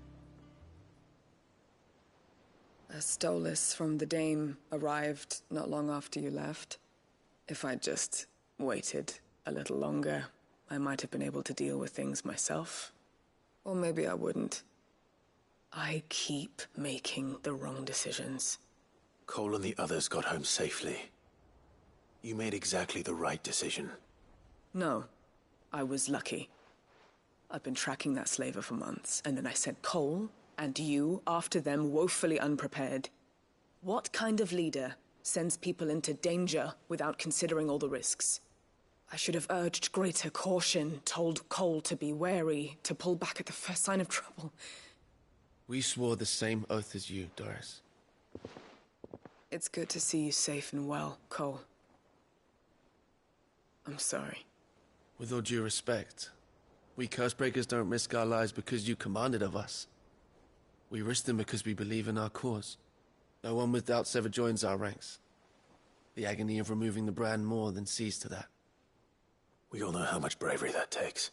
A Stolas from the Dame arrived not long after you left. If I'd just waited a little longer, I might have been able to deal with things myself. Or maybe I wouldn't. I keep making the wrong decisions. Cole and the others got home safely. You made exactly the right decision. No, I was lucky. I've been tracking that slaver for months, and then I sent Cole and you after them woefully unprepared. What kind of leader sends people into danger without considering all the risks? I should have urged greater caution, told Cole to be wary, to pull back at the first sign of trouble. We swore the same oath as you, Doris. It's good to see you safe and well, Cole. I'm sorry. With all due respect, we Cursebreakers don't risk our lives because you commanded of us. We risk them because we believe in our cause. No one with doubts ever joins our ranks. The agony of removing the brand more than sees to that. We all know how much bravery that takes.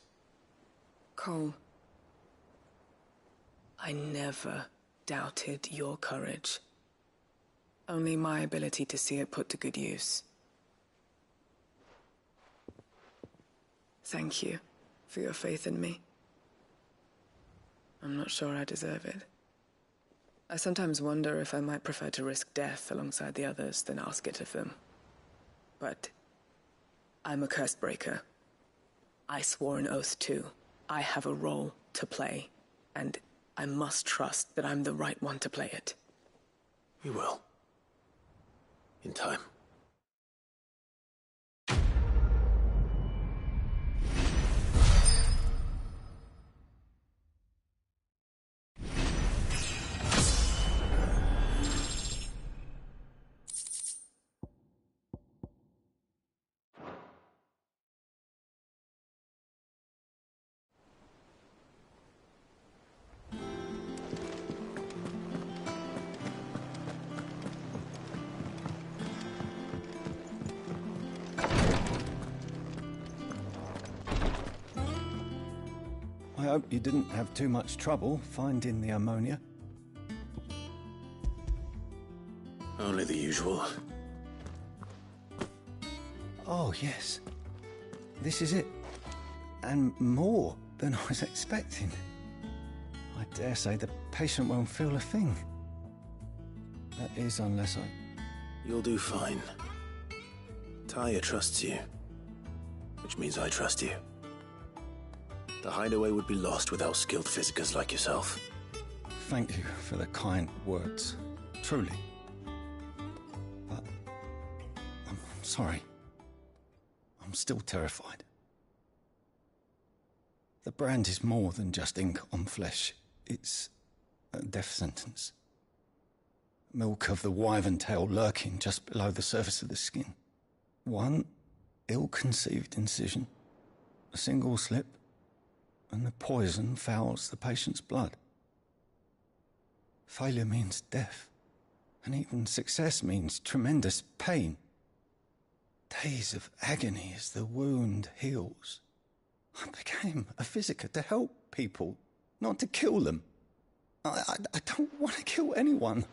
Cole, I never doubted your courage. Only my ability to see it put to good use. Thank you for your faith in me. I'm not sure I deserve it. I sometimes wonder if I might prefer to risk death alongside the others than ask it of them. But I'm a Cursebreaker. I swore an oath too. I have a role to play, and I must trust that I'm the right one to play it. You will. In time. I hope you didn't have too much trouble finding the ammonia. Only the usual. Oh, yes. This is it. And more than I was expecting. I dare say the patient won't feel a thing. That is, unless I... You'll do fine. Tyre trusts you. Which means I trust you. The hideaway would be lost without skilled physicers like yourself. Thank you for the kind words. Truly. But... I'm sorry. I'm still terrified. The brand is more than just ink on flesh. It's a death sentence. Milk of the wyvern tail lurking just below the surface of the skin. One ill-conceived incision, a single slip, and the poison fouls the patient's blood. Failure means death, and even success means tremendous pain. Days of agony as the wound heals. I became a physiker to help people, not to kill them. I don't want to kill anyone.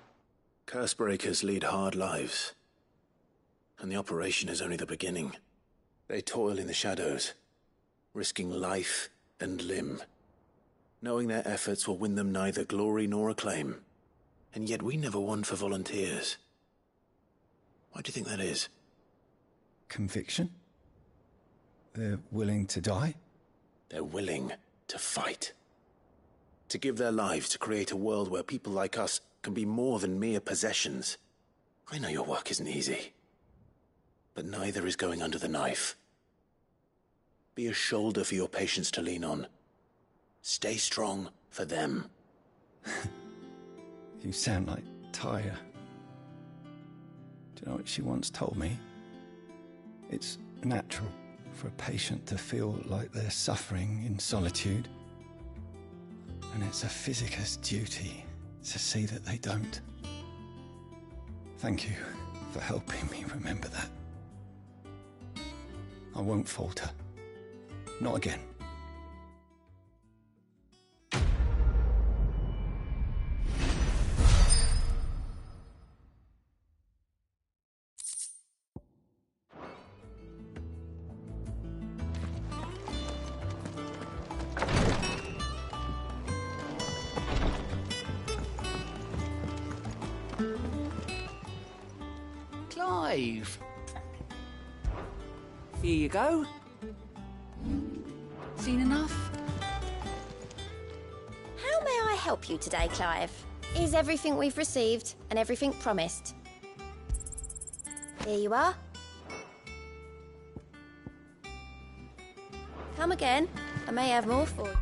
Cursebreakers lead hard lives. And the operation is only the beginning. They toil in the shadows, risking life and limb, knowing their efforts will win them neither glory nor acclaim. And yet we never won for volunteers. Why do you think that is? Conviction? They're willing to die? They're willing to fight. To give their lives to create a world where people like us can be more than mere possessions. I know your work isn't easy. But neither is going under the knife. Be a shoulder for your patients to lean on. Stay strong for them. You sound like Tyre. Do you know what she once told me? It's natural for a patient to feel like they're suffering in solitude. And it's a physiker's duty to see that they don't. Thank you for helping me remember that. I won't falter. Not again. Clive. Here you go. Seen enough? How may I help you today, Clive? Is everything we've received and everything promised? Here you are. Come again. I may have more for you.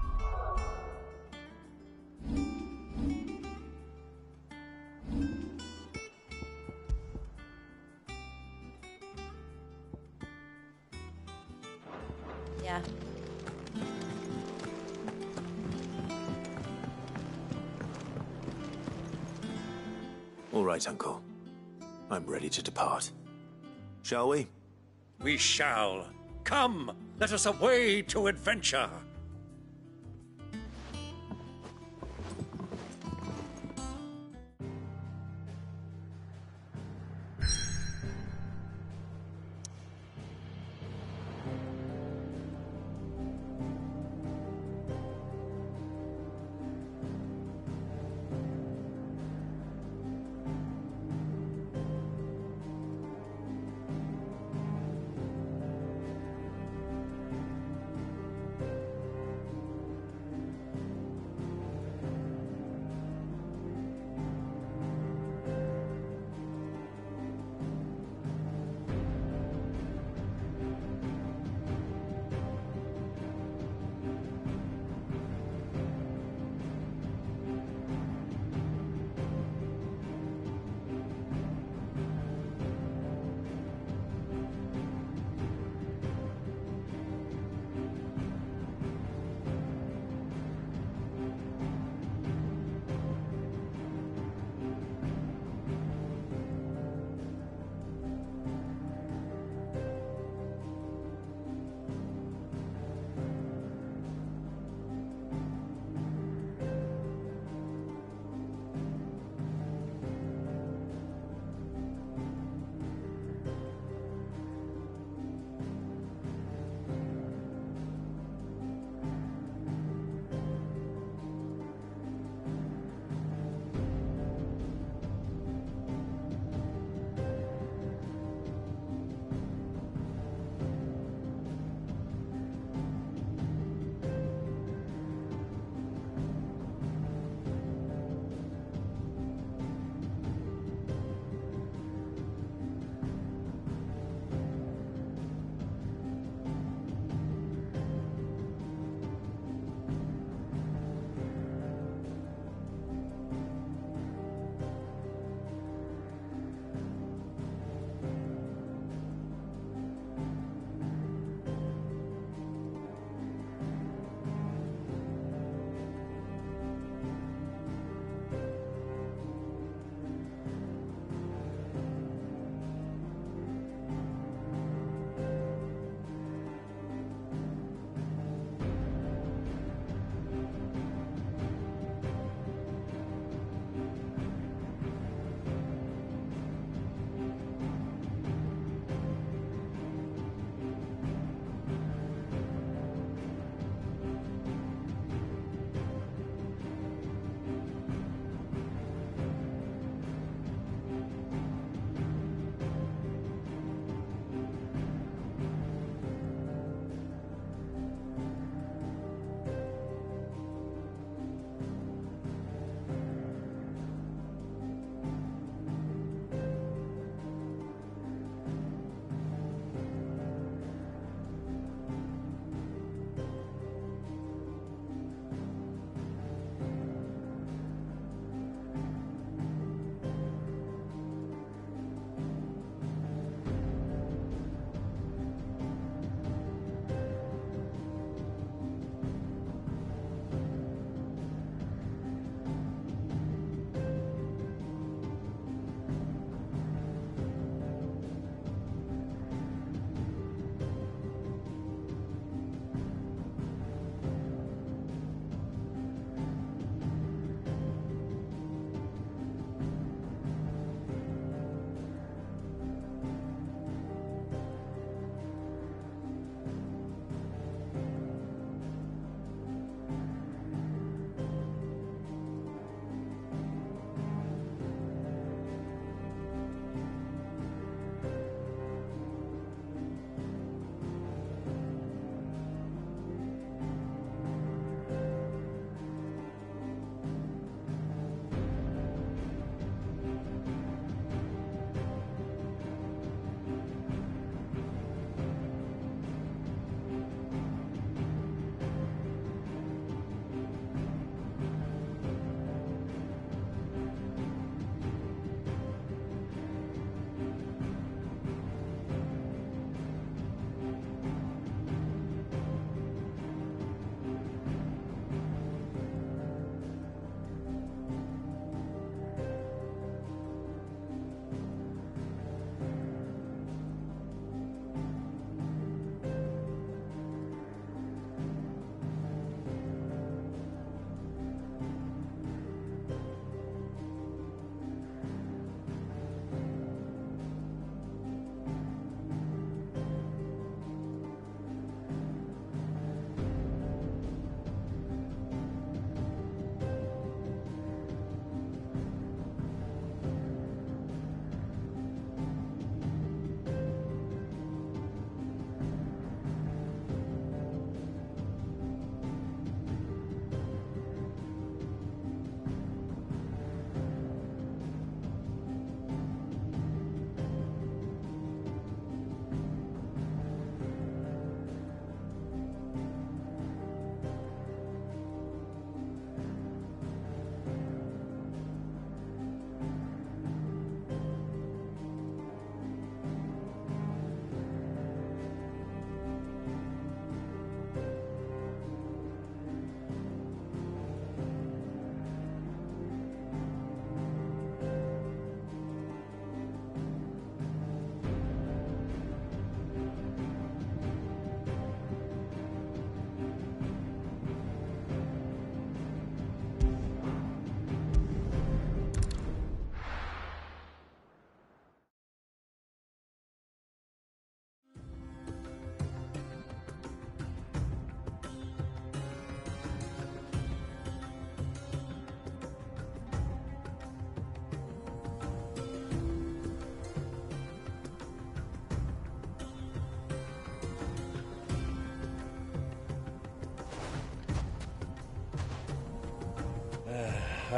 Yeah. All right, Uncle. I'm ready to depart. Shall we? We shall. Come, let us away to adventure.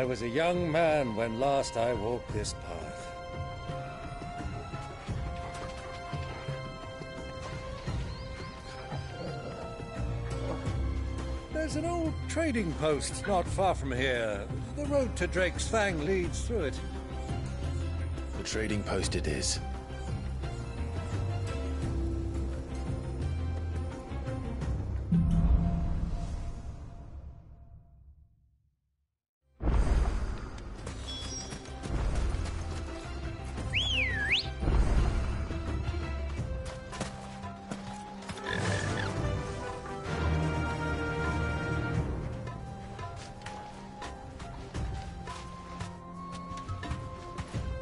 I was a young man when last I walked this path. There's an old trading post not far from here. The road to Drake's Fang leads through it. The trading post it is.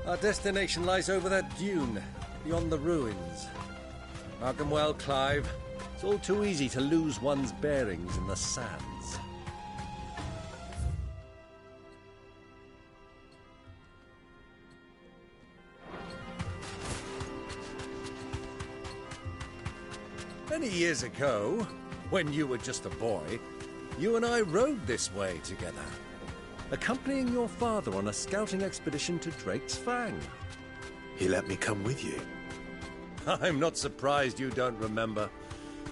Our destination lies over that dune, beyond the ruins. Mark 'em well, Clive. It's all too easy to lose one's bearings in the sands. Many years ago, when you were just a boy, you and I rode this way together, accompanying your father on a scouting expedition to Drake's Fang. He let me come with you. I'm not surprised you don't remember.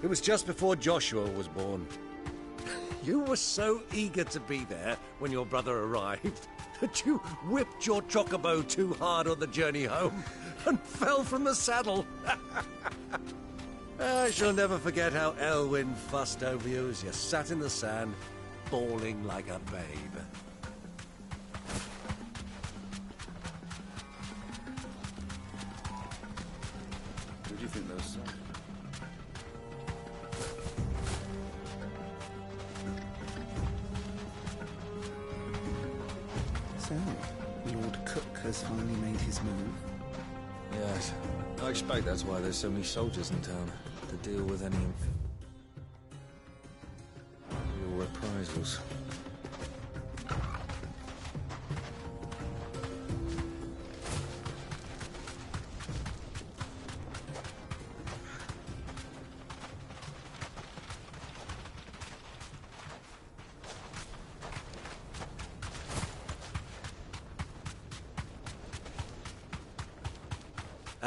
It was just before Joshua was born. You were so eager to be there when your brother arrived that you whipped your chocobo too hard on the journey home and fell from the saddle. I shall never forget how Elwyn fussed over you as you sat in the sand, bawling like a babe. Who do you think those are? So, Lord Cook has finally made his move. Yes. I expect that's why there's so many soldiers in town, to deal with any real reprisals.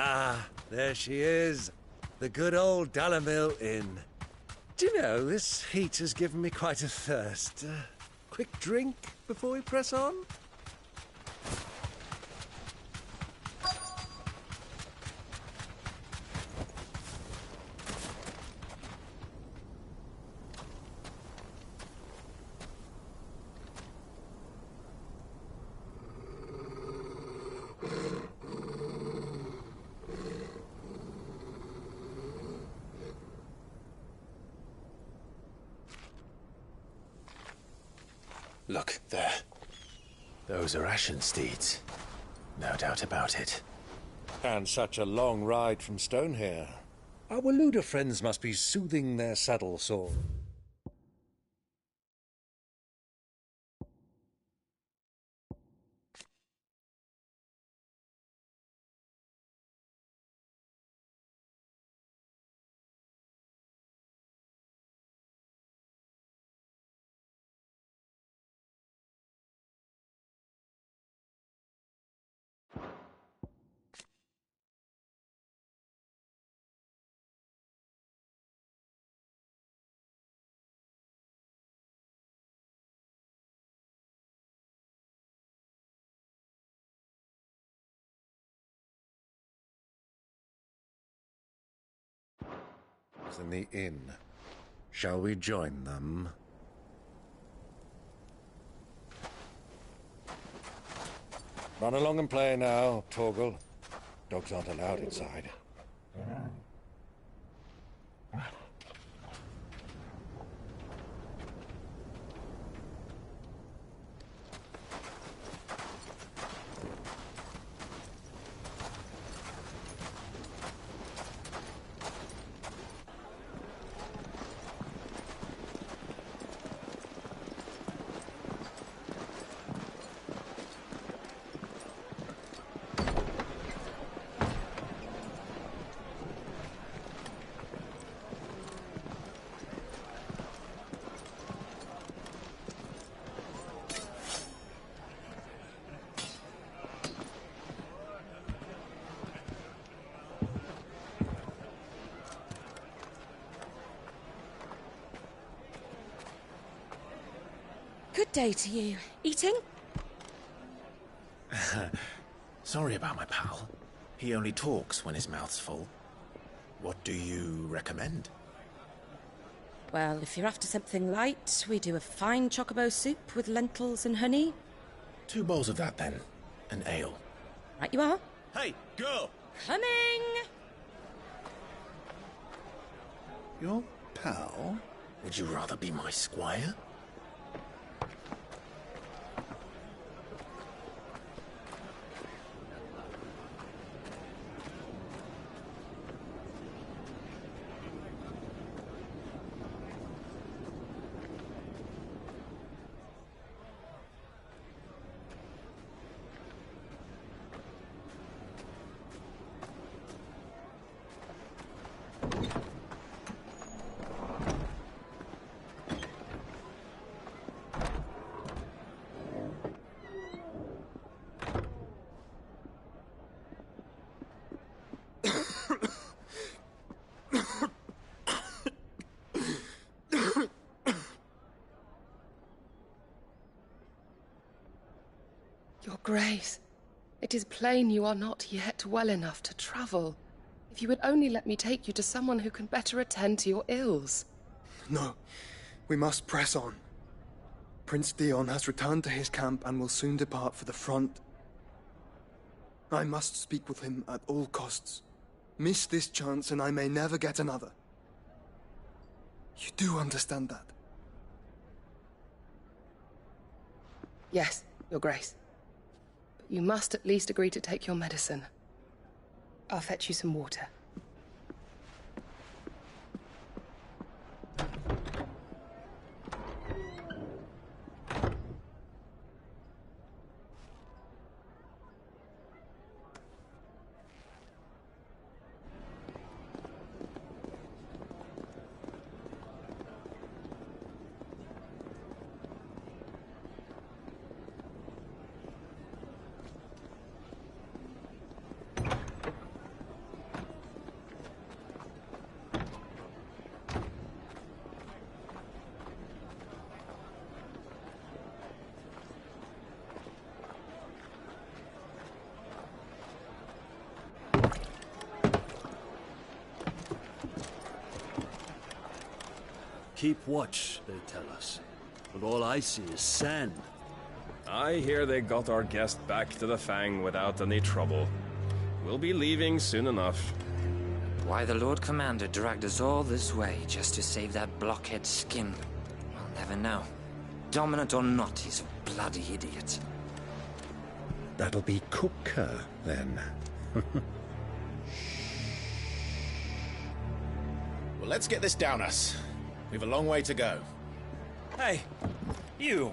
Ah, there she is. The good old Dalamil Inn. Do you know, this heat has given me quite a thirst. Quick drink before we press on? Look, there. Those are Ashen steeds. No doubt about it. And such a long ride from Stonehair. Our Waluda friends must be soothing their saddle sore. In the inn. Shall we join them? Run along and play now, Torgal. Dogs aren't allowed inside. Good day to you. Eating? Sorry about my pal. He only talks when his mouth's full. What do you recommend? Well, if you're after something light, we do a fine chocobo soup with lentils and honey. 2 bowls of that, then. An ale. Right you are. Hey, girl! Coming! Your pal? Would you rather be my squire? Your Grace, it is plain you are not yet well enough to travel. If you would only let me take you to someone who can better attend to your ills. No, we must press on. Prince Dion has returned to his camp and will soon depart for the front. I must speak with him at all costs. Miss this chance and I may never get another. You do understand that? Yes, Your Grace. But you must at least agree to take your medicine. I'll fetch you some water. Keep watch, they tell us. But all I see is sand. I hear they got our guest back to the Fang without any trouble. We'll be leaving soon enough. Why the Lord Commander dragged us all this way just to save that blockhead skin, I'll never know. Dominant or not, he's a bloody idiot. That'll be Cooker, then. Well, let's get this down us. We've a long way to go. Hey, you!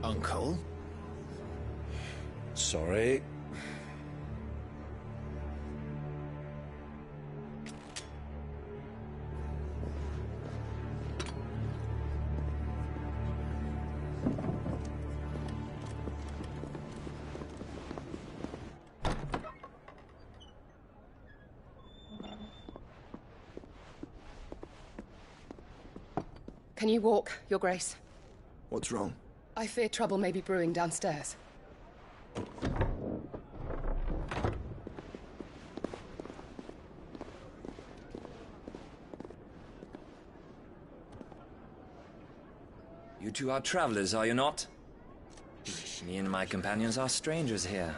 Uncle? Sorry. Can you walk, Your Grace? What's wrong? I fear trouble may be brewing downstairs. You two are travelers, are you not? Me and my companions are strangers here.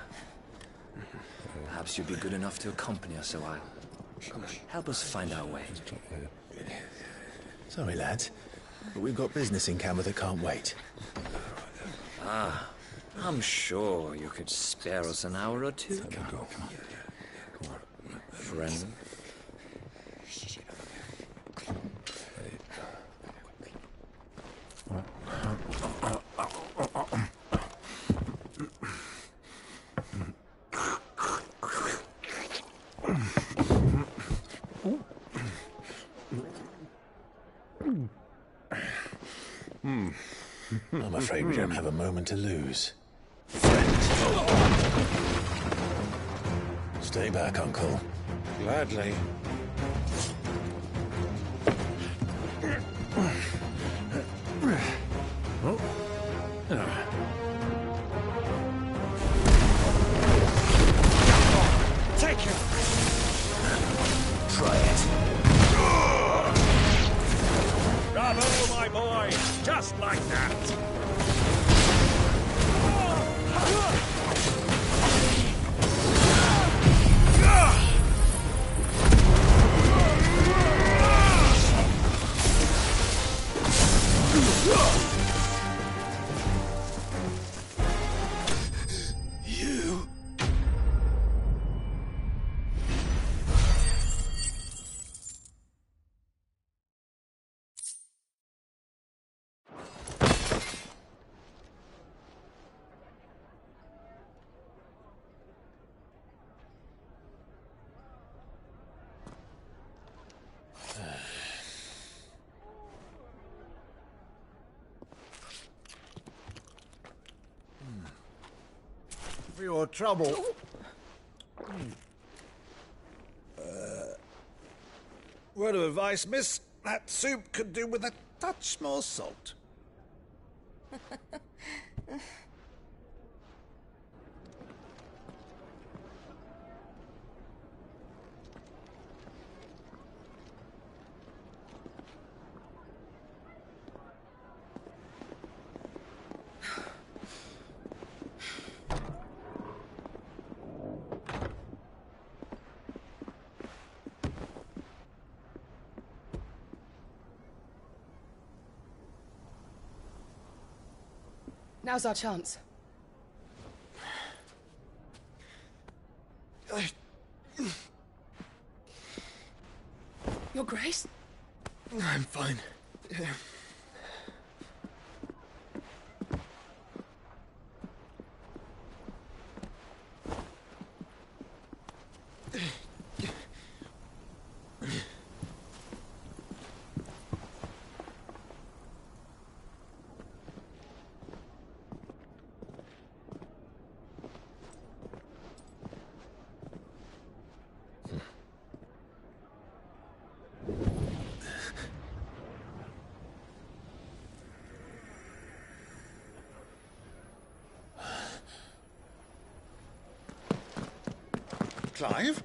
Perhaps you'd be good enough to accompany us a while. Help us find our way. Sorry, lads, but we've got business in camera that can't wait. Ah, I'm sure you could spare us an hour or two. Friend. I'm afraid we don't have a moment to lose. Stay back, Uncle. Gladly. Oh. Take him! Try it. Bravo, my boy! Just like that! You... For your trouble. Word of advice, miss. That soup could do with a touch more salt. Now's our chance. Your Grace? I'm fine. Clive?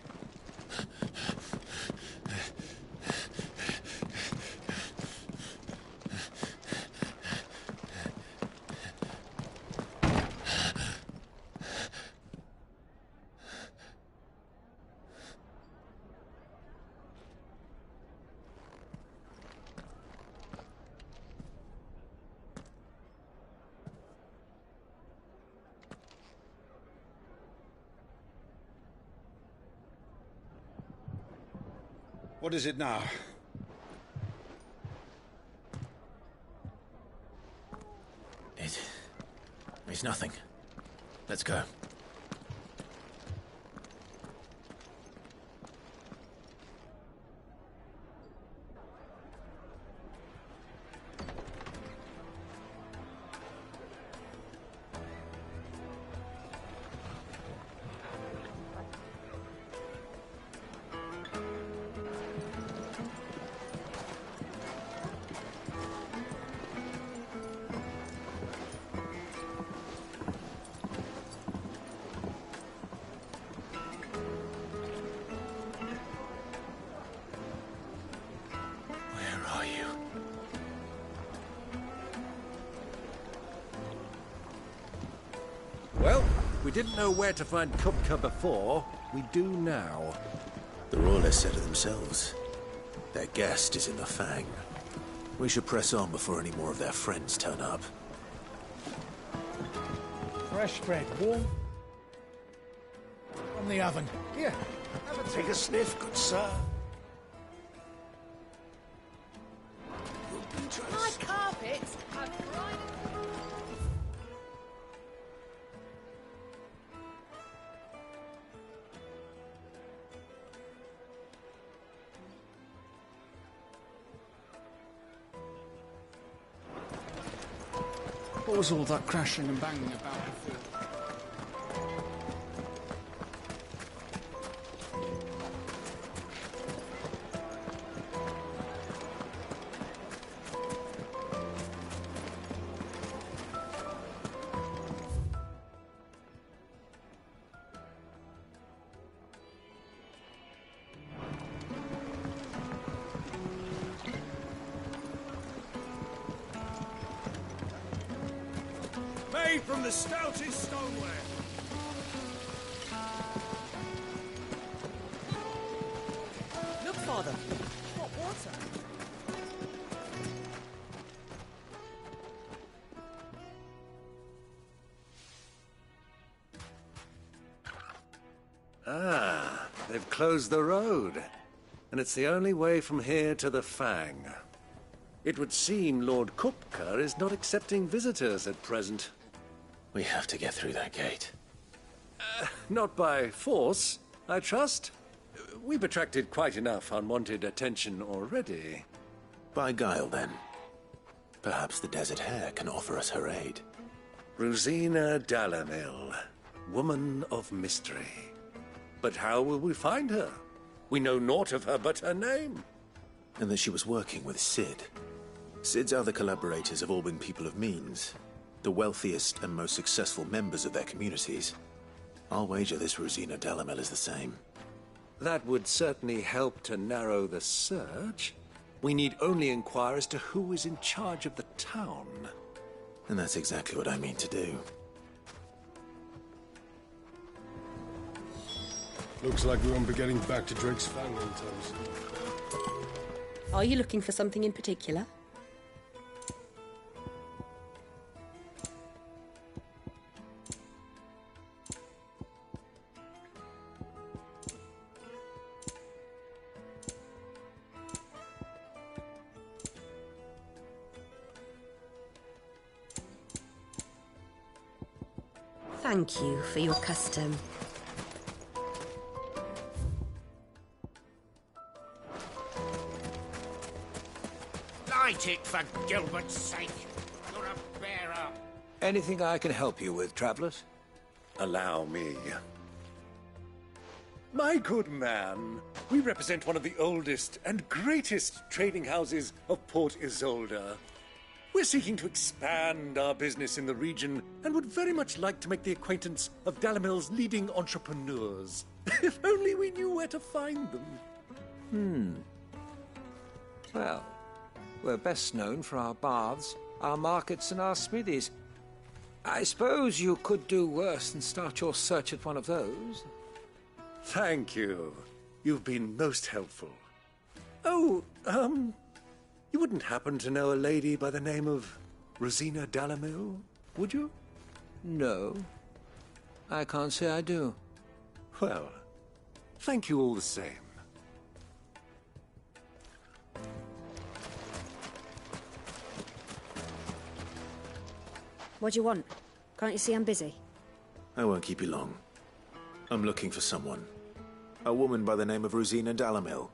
What is it now? It's nothing. Let's go. Well, we didn't know where to find Kupka before. We do now. The Royalists said it themselves. Their guest is in the Fang. We should press on before any more of their friends turn up. Fresh bread, warm from the oven. Here, Take a sniff, good sir. My carpets have dried. What was all that crashing and banging about before? away from the stoutest stoneware! Look, Father. Hot water. Ah, they've closed the road. And it's the only way from here to the Fang. It would seem Lord Kupka is not accepting visitors at present. We have to get through that gate. Not by force, I trust. We've attracted quite enough unwanted attention already. By guile, then. Perhaps the Desert Hare can offer us her aid. Rosina Dalamil, woman of mystery. But how will we find her? We know naught of her but her name. And that she was working with Cid. Cid's other collaborators have all been people of means, the wealthiest and most successful members of their communities. I'll wager this Rosina Dalamil is the same. That would certainly help to narrow the search. We need only inquire as to who is in charge of the town. And that's exactly what I mean to do. Looks like we won't be getting back to Drake's Fang in time. Are you looking for something in particular? Thank you for your custom. Light it, for Gilbert's sake. You're a bearer. Anything I can help you with, travelers? Allow me. My good man, we represent one of the oldest and greatest trading houses of Port Isolde. We're seeking to expand our business in the region and would very much like to make the acquaintance of Dalamil's leading entrepreneurs. If only we knew where to find them. Well, we're best known for our baths, our markets, and our smithies. I suppose you could do worse than start your search at one of those. Thank you. You've been most helpful. Oh, you wouldn't happen to know a lady by the name of Rosina Dalamil, would you? No. I can't say I do. Well, thank you all the same. What do you want? Can't you see I'm busy? I won't keep you long. I'm looking for someone. A woman by the name of Rosina Dalamil.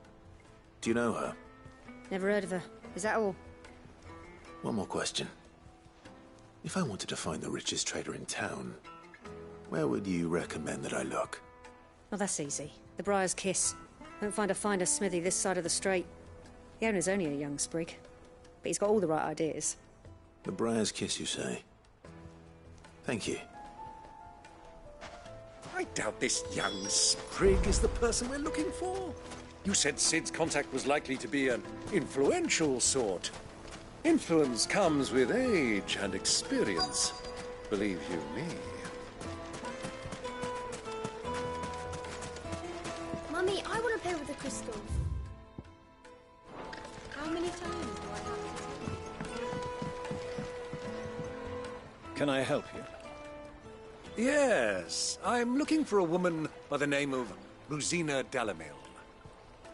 Do you know her? Never heard of her. Is that all? One more question. If I wanted to find the richest trader in town, where would you recommend that I look? Oh, that's easy. The Briar's Kiss. Don't find a finer smithy this side of the strait. The owner's only a young sprig, but he's got all the right ideas. The Briar's Kiss, you say? Thank you. I doubt this young sprig is the person we're looking for. You said Cid's contact was likely to be an influential sort. Influence comes with age and experience, believe you me. Mummy, I want to play with the crystals. How many times do I have to Can I help you? Yes, I'm looking for a woman by the name of Rosina Dalamil.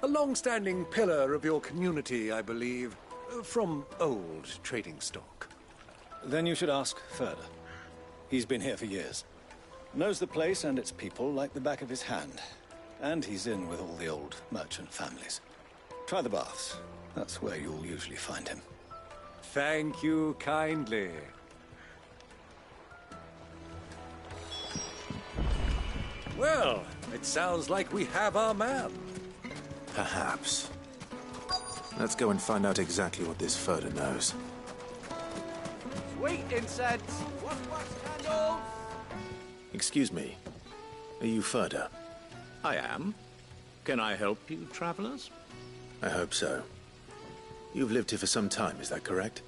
A long-standing pillar of your community, I believe, from old trading stock. Then you should ask Ferda. He's been here for years. Knows the place and its people like the back of his hand. And he's in with all the old merchant families. Try the baths. That's where you'll usually find him. Thank you kindly. Well, it sounds like we have our man. Perhaps. Let's go and find out exactly what this Ferda knows. Sweet incense! Wax candles! Excuse me. Are you Ferda? I am. Can I help you, travelers? I hope so. You've lived here for some time, is that correct?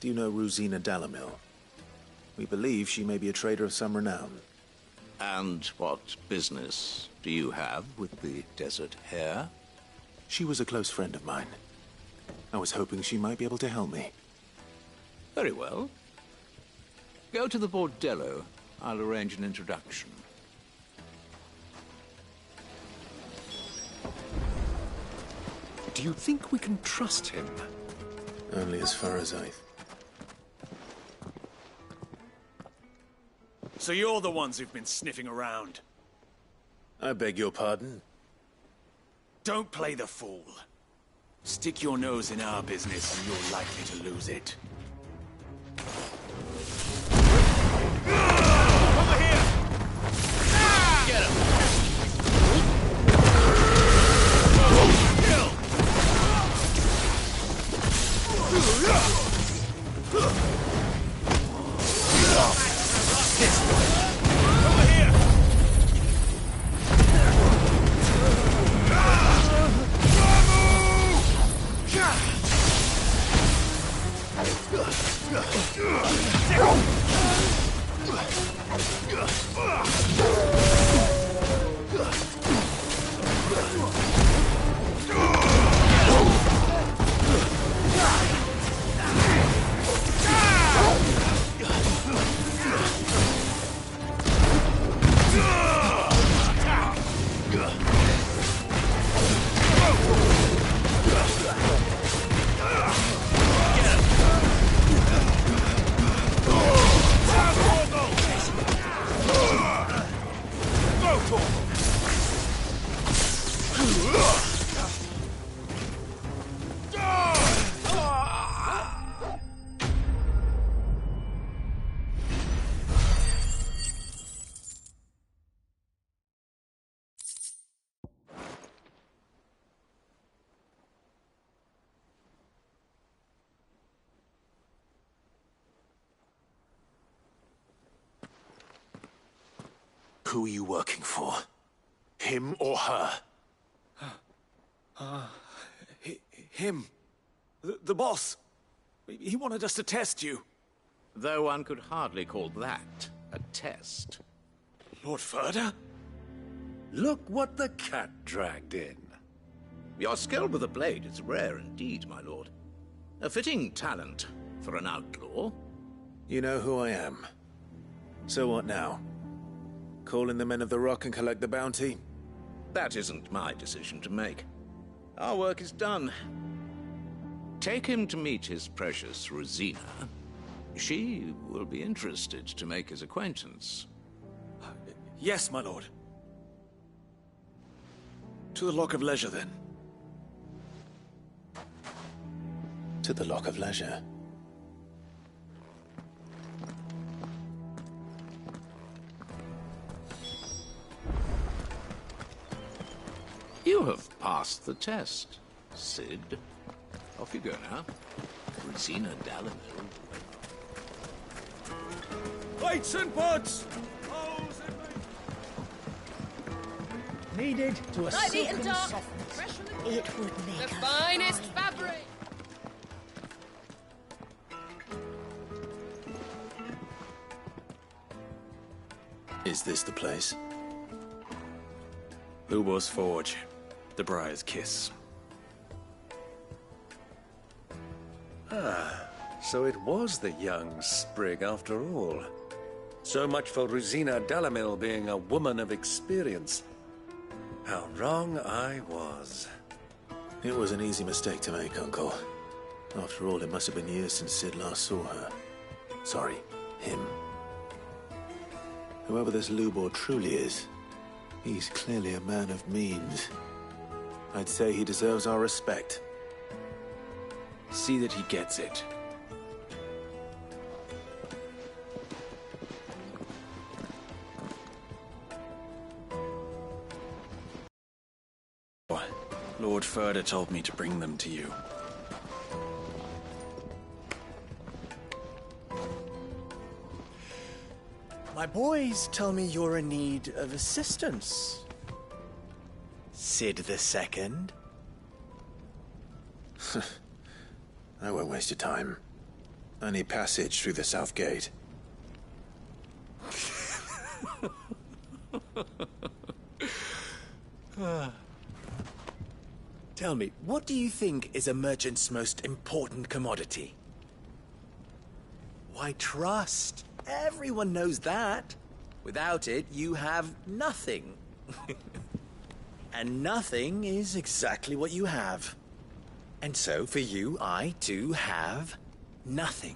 Do you know Rosina Dalamil? We believe she may be a trader of some renown. And what business do you have with the desert hare? She was a close friend of mine. I was hoping she might be able to help me. Very well. Go to the bordello. I'll arrange an introduction. Do you think we can trust him? Only as far as I... So you're the ones who've been sniffing around. I beg your pardon? Don't play the fool. Stick your nose in our business and you're likely to lose it. Over here! Get him! Kill! Over here! Who are you working for? Him or her? Him. The boss. He wanted us to test you. Though one could hardly call that a test. Lord Ferda? Look what the cat dragged in. Your skill with the blade is rare indeed, my lord. A fitting talent for an outlaw. You know who I am. So what now? Call in the men of the Rock and collect the bounty? That isn't my decision to make. Our work is done. Take him to meet his precious Rosina. She will be interested to make his acquaintance. Yes, my lord. To the Lock of Leisure, then. To the Lock of Leisure. You have passed the test, Sid. Off you go now. Rosina Dalamil. Lights and pods! Needed to a Lightly and silken dark. softness. It would make The finest fabric! Is this the place? Lubo's Forge. The Briar's Kiss. So it was the young sprig after all. So much for Rosina Dalamil being a woman of experience. How wrong I was. It was an easy mistake to make, Uncle. After all, it must have been years since Sid last saw her. Sorry, him. Whoever this Lubor truly is, he's clearly a man of means. I'd say he deserves our respect. See that he gets it. Lord Ferda told me to bring them to you. My boys tell me you're in need of assistance. Sid the Second. I won't waste your time. I need passage through the south gate. Tell me, what do you think is a merchant's most important commodity? Why, trust. Everyone knows that. Without it, you have nothing. And nothing is exactly what you have. And so, for you, I, too, have nothing.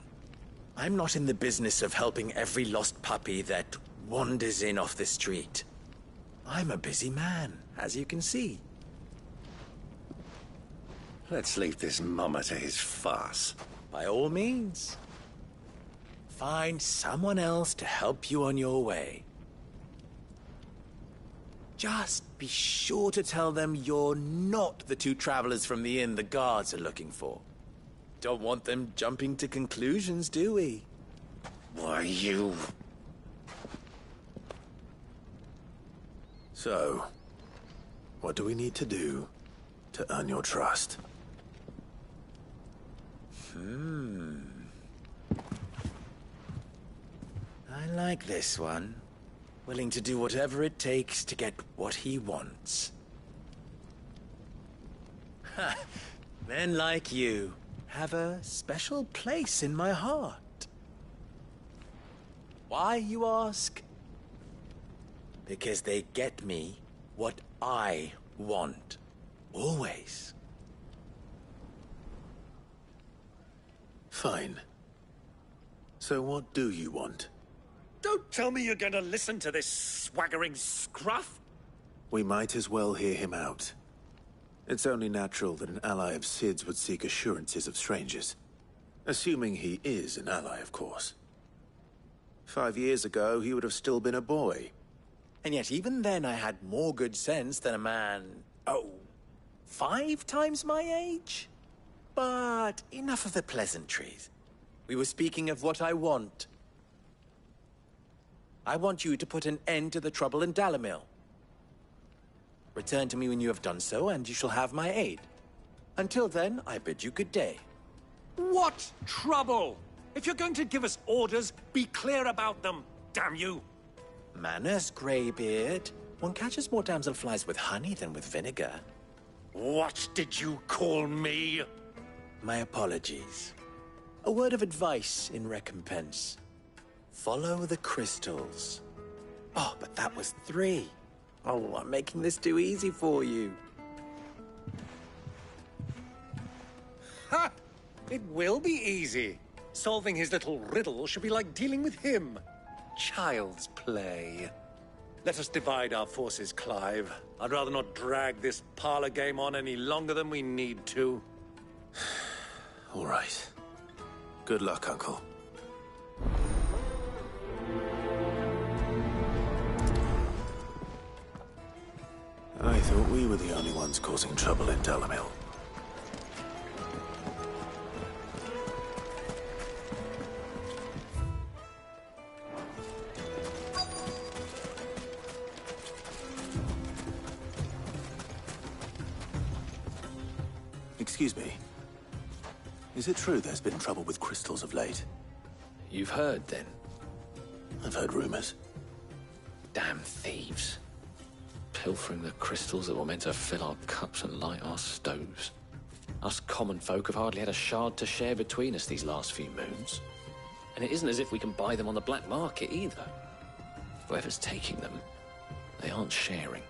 I'm not in the business of helping every lost puppy that wanders in off the street. I'm a busy man, as you can see. Let's leave this mummer to his farce. By all means. Find someone else to help you on your way. Just be sure to tell them you're not the two travelers from the inn the guards are looking for. Don't want them jumping to conclusions, do we? Why, you... So, what do we need to do to earn your trust? I like this one. Willing to do whatever it takes to get what he wants. Ha! Men like you have a special place in my heart. Why, you ask? Because they get me what I want. Always. Fine. So what do you want? Don't tell me you're going to listen to this swaggering scruff! We might as well hear him out. It's only natural that an ally of Sid's would seek assurances of strangers. Assuming he is an ally, of course. 5 years ago, he would have still been a boy. And yet even then I had more good sense than a man, 5 times my age? But enough of the pleasantries. We were speaking of what I want. I want you to put an end to the trouble in Dalamil. Return to me when you have done so, and you shall have my aid. Until then, I bid you good day. What trouble? If you're going to give us orders, be clear about them, damn you! Manners, Greybeard. One catches more damselflies with honey than with vinegar. What did you call me? My apologies. A word of advice in recompense. Follow the crystals. Oh, but that was 3. Oh, I'm making this too easy for you. Ha! It will be easy. Solving his little riddle should be like dealing with him. Child's play. Let us divide our forces, Clive. I'd rather not drag this parlor game on any longer than we need to. All right. Good luck, Uncle. I thought we were the only ones causing trouble in Dalamil. Excuse me. Is it true there's been trouble with crystals of late? You've heard, then? I've heard rumors. Damn thieves. Pilfering the crystals that were meant to fill our cups and light our stoves. Us common folk have hardly had a shard to share between us these last few moons. And it isn't as if we can buy them on the black market either. Whoever's taking them, they aren't sharing.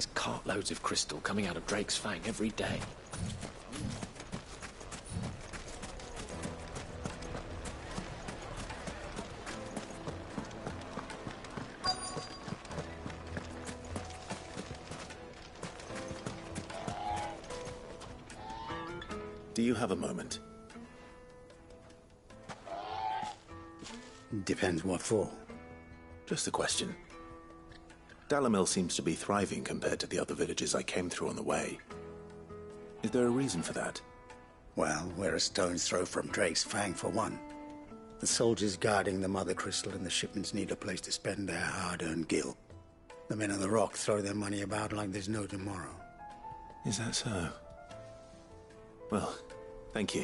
There's cartloads of crystal coming out of Drake's Fang every day. Do you have a moment? Depends what for. Just a question. Dalamil seems to be thriving compared to the other villages I came through on the way. Is there a reason for that? Well, we're a stone's throw from Drake's Fang, for one. The soldiers guarding the Mother Crystal and the shipments need a place to spend their hard-earned gil. The men of the Rock throw their money about like there's no tomorrow. Is that so? Well, thank you.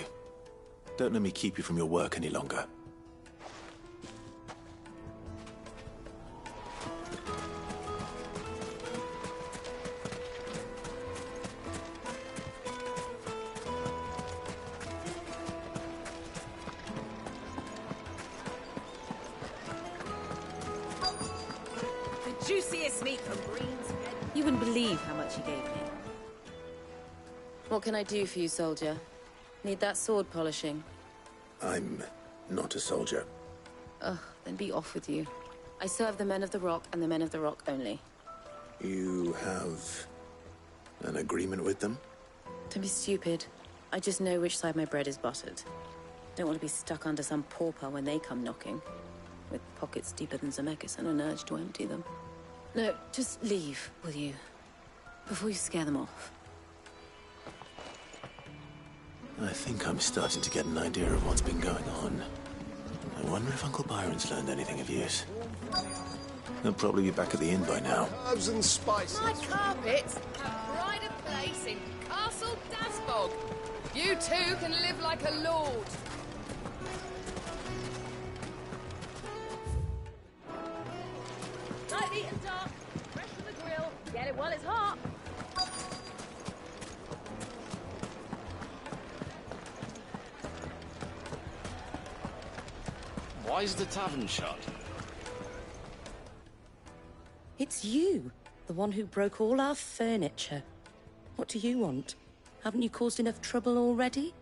Don't let me keep you from your work any longer. Juiciest meat from Green's Head. You wouldn't believe how much he gave me. What can I do for you, soldier? Need that sword polishing? I'm not a soldier. Ugh, then be off with you. I serve the men of the Rock and the men of the Rock only. You have an agreement with them? Don't be stupid. I just know which side my bread is buttered. Don't want to be stuck under some pauper when they come knocking. With pockets deeper than Zemeckis and an urge to empty them. No, just leave, will you? Before you scare them off. I think I'm starting to get an idea of what's been going on. I wonder if Uncle Byron's learned anything of use. He'll probably be back at the inn by now. Herbs and spices. My carpets have pride of place in Castle Dasbog. You too can live like a lord. Light eaten dark, fresh from the grill. Get it while it's hot. Why is the tavern shut? It's you, the one who broke all our furniture. What do you want? Haven't you caused enough trouble already?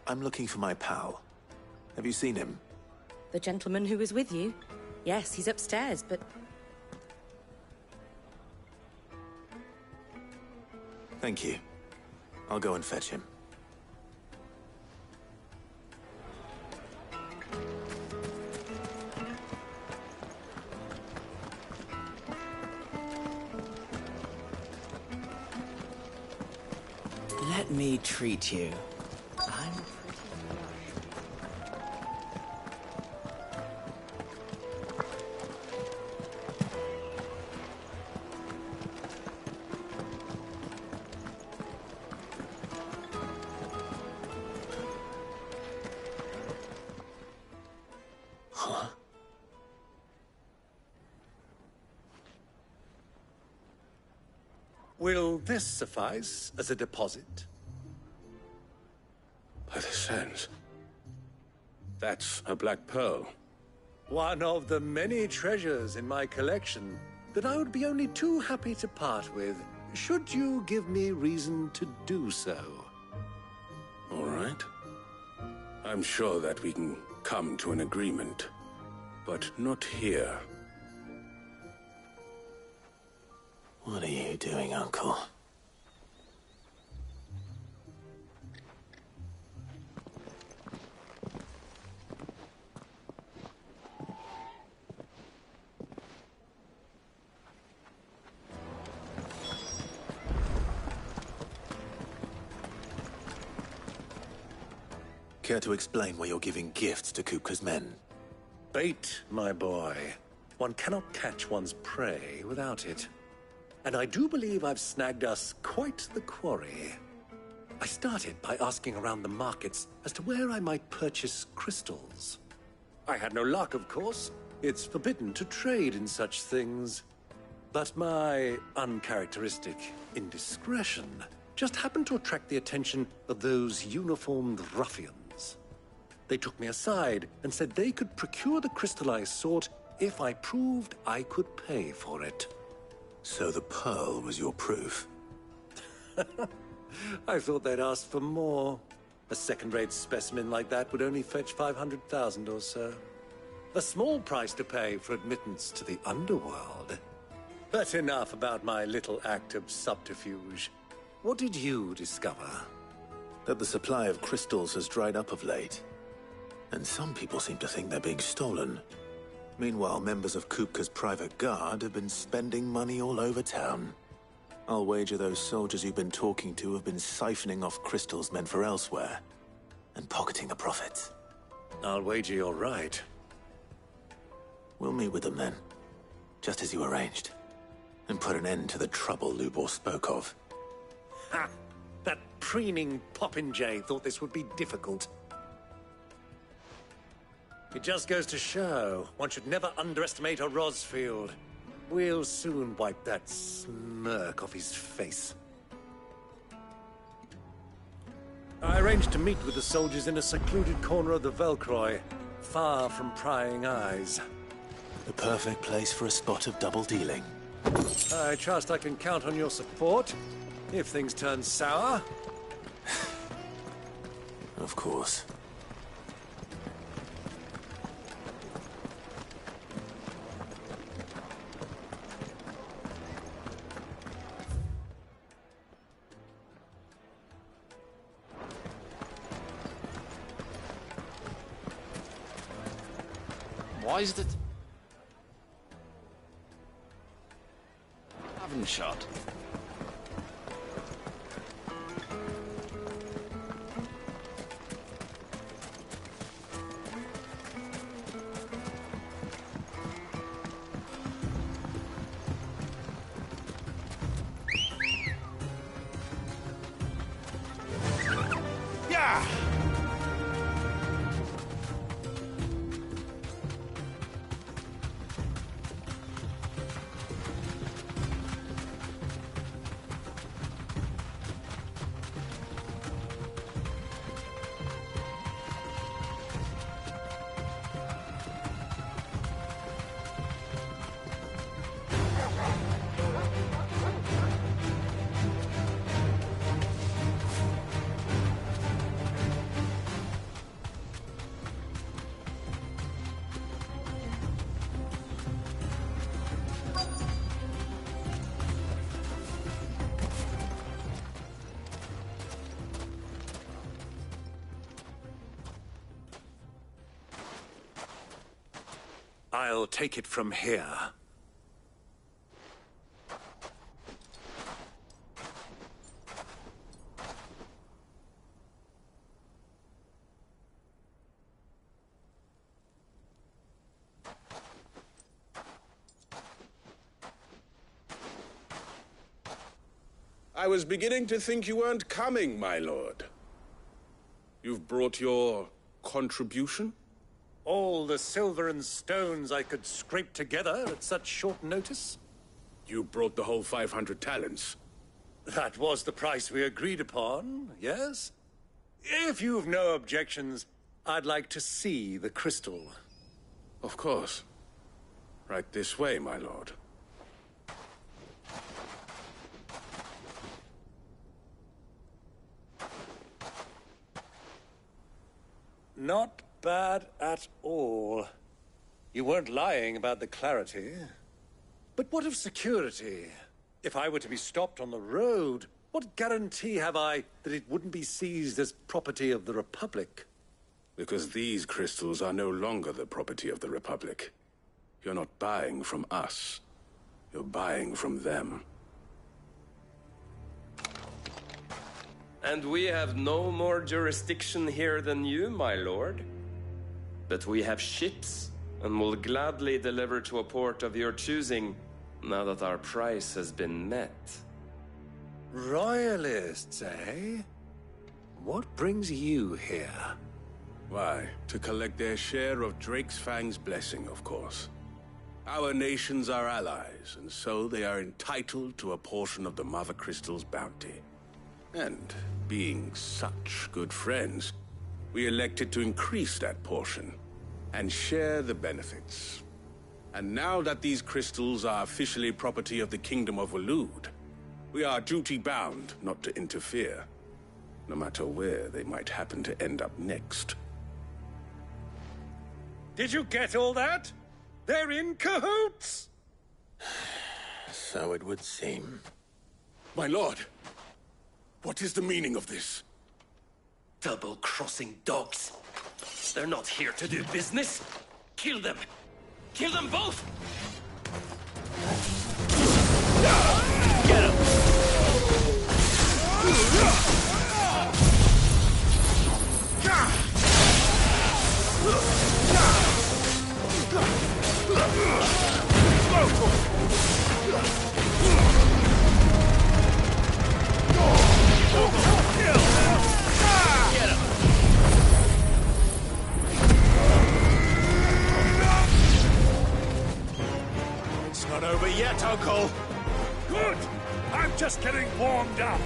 I'm looking for my pal. Have you seen him? The gentleman who was with you? Yes, he's upstairs, but... Thank you. I'll go and fetch him. Let me treat you. I'm Will this suffice as a deposit? By the sands. That's a black pearl. One of the many treasures in my collection that I would be only too happy to part with, should you give me reason to do so. All right. I'm sure that we can come to an agreement, but not here. What are you doing, Uncle? Care to explain why you're giving gifts to Kupka's men? Bait, my boy. One cannot catch one's prey without it. And I do believe I've snagged us quite the quarry. I started by asking around the markets as to where I might purchase crystals. I had no luck, of course. It's forbidden to trade in such things. But my uncharacteristic indiscretion just happened to attract the attention of those uniformed ruffians. They took me aside and said they could procure the crystal I sought if I proved I could pay for it. So the pearl was your proof? I thought they'd asked for more. A second-rate specimen like that would only fetch 500,000 or so. A small price to pay for admittance to the underworld. But enough about my little act of subterfuge. What did you discover? That the supply of crystals has dried up of late. And some people seem to think they're being stolen. Meanwhile, members of Kupka's private guard have been spending money all over town. I'll wager those soldiers you've been talking to have been siphoning off crystals meant for elsewhere, and pocketing the profits. I'll wager you're right. We'll meet with them then, just as you arranged, and put an end to the trouble Lubor spoke of. Ha! That preening popinjay thought this would be difficult. It just goes to show, one should never underestimate a Rosfield. We'll soon wipe that smirk off his face. I arranged to meet with the soldiers in a secluded corner of the Velcroy, far from prying eyes. The perfect place for a spot of double dealing. I trust I can count on your support, if things turn sour. Of course. Why is it? Haven't shot. Yeah! I'll take it from here. I was beginning to think you weren't coming, my lord. You've brought your contribution? All the silver and stones I could scrape together at such short notice? You brought the whole 500 talents. That was the price we agreed upon, yes? If you've no objections, I'd like to see the crystal. Of course. Right this way, my lord. Not bad at all. You weren't lying about the clarity. But what of security? If I were to be stopped on the road, what guarantee have I that it wouldn't be seized as property of the Republic? Because these crystals are no longer the property of the Republic. You're not buying from us. You're buying from them. And we have no more jurisdiction here than you, my lord. But we have ships, and will gladly deliver to a port of your choosing, now that our price has been met. Royalists, eh? What brings you here? Why, to collect their share of Drake's Fang's blessing, of course. Our nations are allies, and so they are entitled to a portion of the Mother Crystal's bounty. And being such good friends, we elected to increase that portion and share the benefits. And now that these crystals are officially property of the Kingdom of Waloed, we are duty-bound not to interfere, no matter where they might happen to end up next. Did you get all that? They're in cahoots! So it would seem. My lord, what is the meaning of this? Double-crossing dogs. They're not here to do business. Kill them! Kill them both! Get him! It's not over yet, Uncle. Good! I'm just getting warmed up.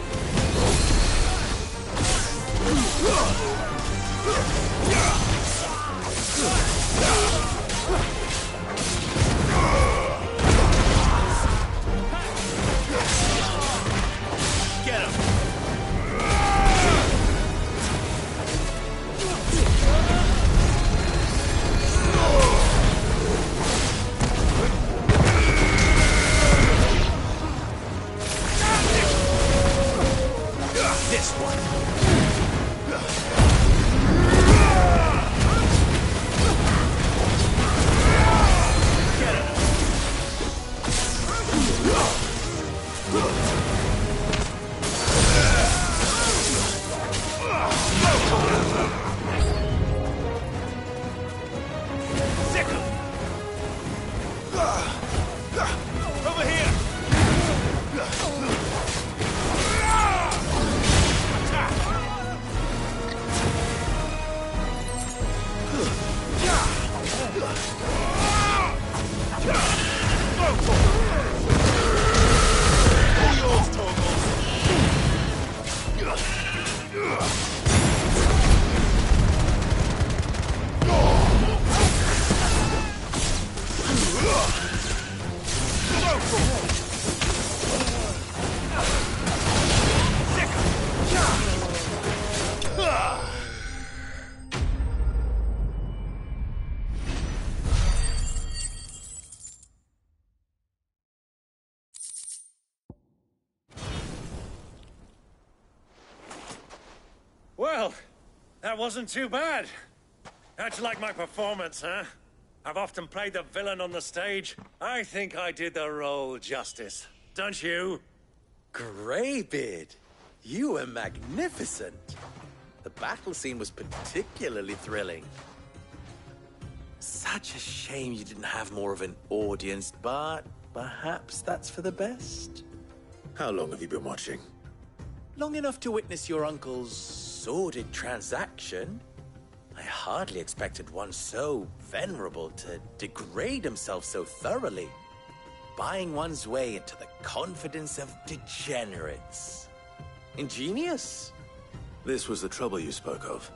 Get him! This one. Over here! Well, that wasn't too bad. How'd you like my performance, huh? I've often played the villain on the stage. I think I did the role justice. Don't you? Greybeard, you were magnificent. The battle scene was particularly thrilling. Such a shame you didn't have more of an audience, but perhaps that's for the best. How long have you been watching? Long enough to witness your uncle's sordid transaction. I hardly expected one so venerable to degrade himself so thoroughly, buying one's way into the confidence of degenerates. Ingenious. This was the trouble you spoke of.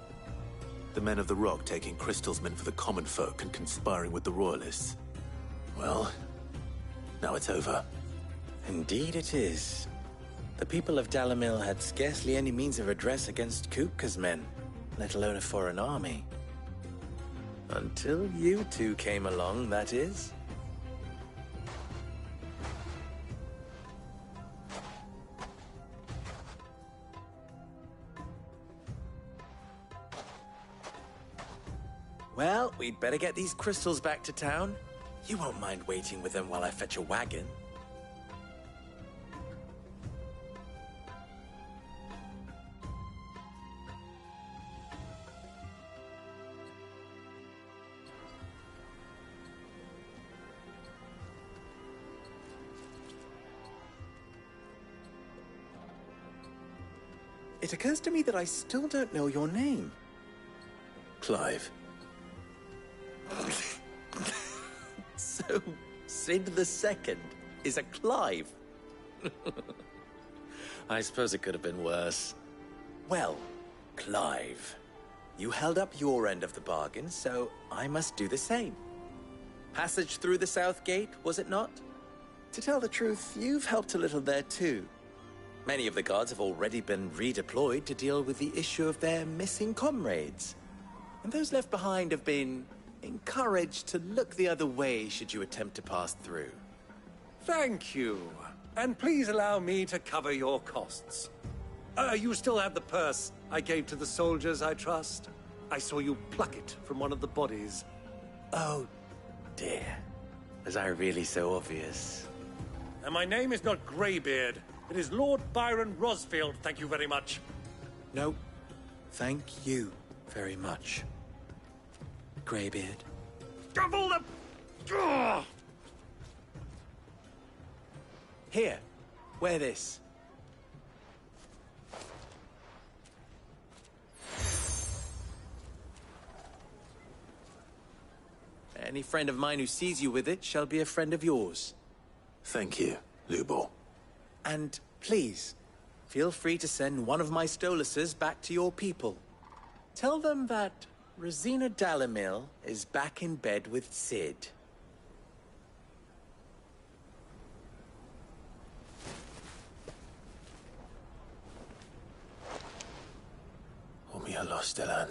The men of the Rock taking crystals meant for the common folk and conspiring with the Royalists. Well, now it's over. Indeed it is. The people of Dalamil had scarcely any means of redress against Kupka's men, let alone a foreign army. Until you two came along, that is. Well, we'd better get these crystals back to town. You won't mind waiting with them while I fetch a wagon. It occurs to me that I still don't know your name. Clive. So, Sid the Second is a Clive. I suppose it could have been worse. Well, Clive, you held up your end of the bargain, so I must do the same. Passage through the South Gate, was it not? To tell the truth, you've helped a little there too. Many of the guards have already been redeployed to deal with the issue of their missing comrades. And those left behind have been encouraged to look the other way should you attempt to pass through. Thank you. And please allow me to cover your costs. You still have the purse I gave to the soldiers, I trust? I saw you pluck it from one of the bodies. Oh, dear. Was I really so obvious? And my name is not Greybeard. It is Lord Byron Rosfield, thank you very much. No, thank you very much, Greybeard. Double the... Ugh! Here, wear this. Any friend of mine who sees you with it shall be a friend of yours. Thank you, Lubor. And please, feel free to send one of my Stoluses back to your people. Tell them that Rosina Dalamil is back in bed with Cid. Omia los delan.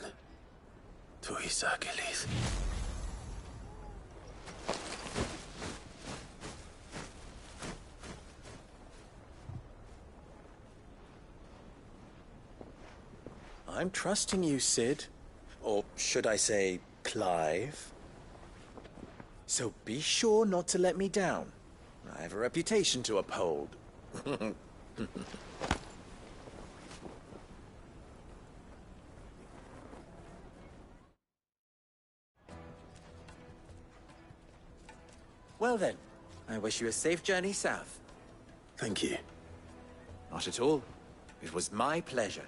Tu Isakelis. I'm trusting you, Cid. Or should I say, Clive? So be sure not to let me down. I have a reputation to uphold. Well then, I wish you a safe journey south. Thank you. Not at all. It was my pleasure.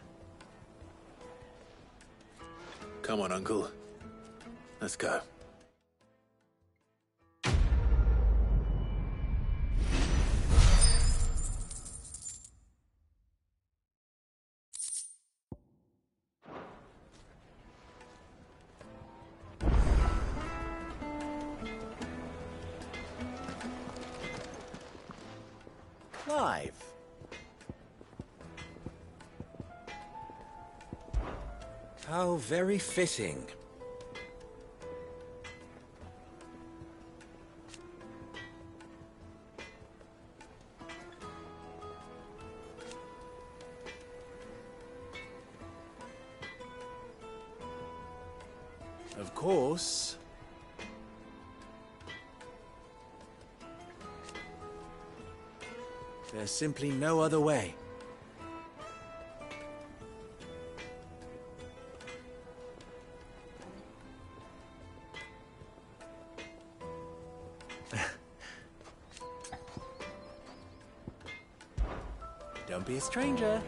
Come on, Uncle. Let's go. Clive. How very fitting. Of course. There's simply no other way. Don't be a stranger.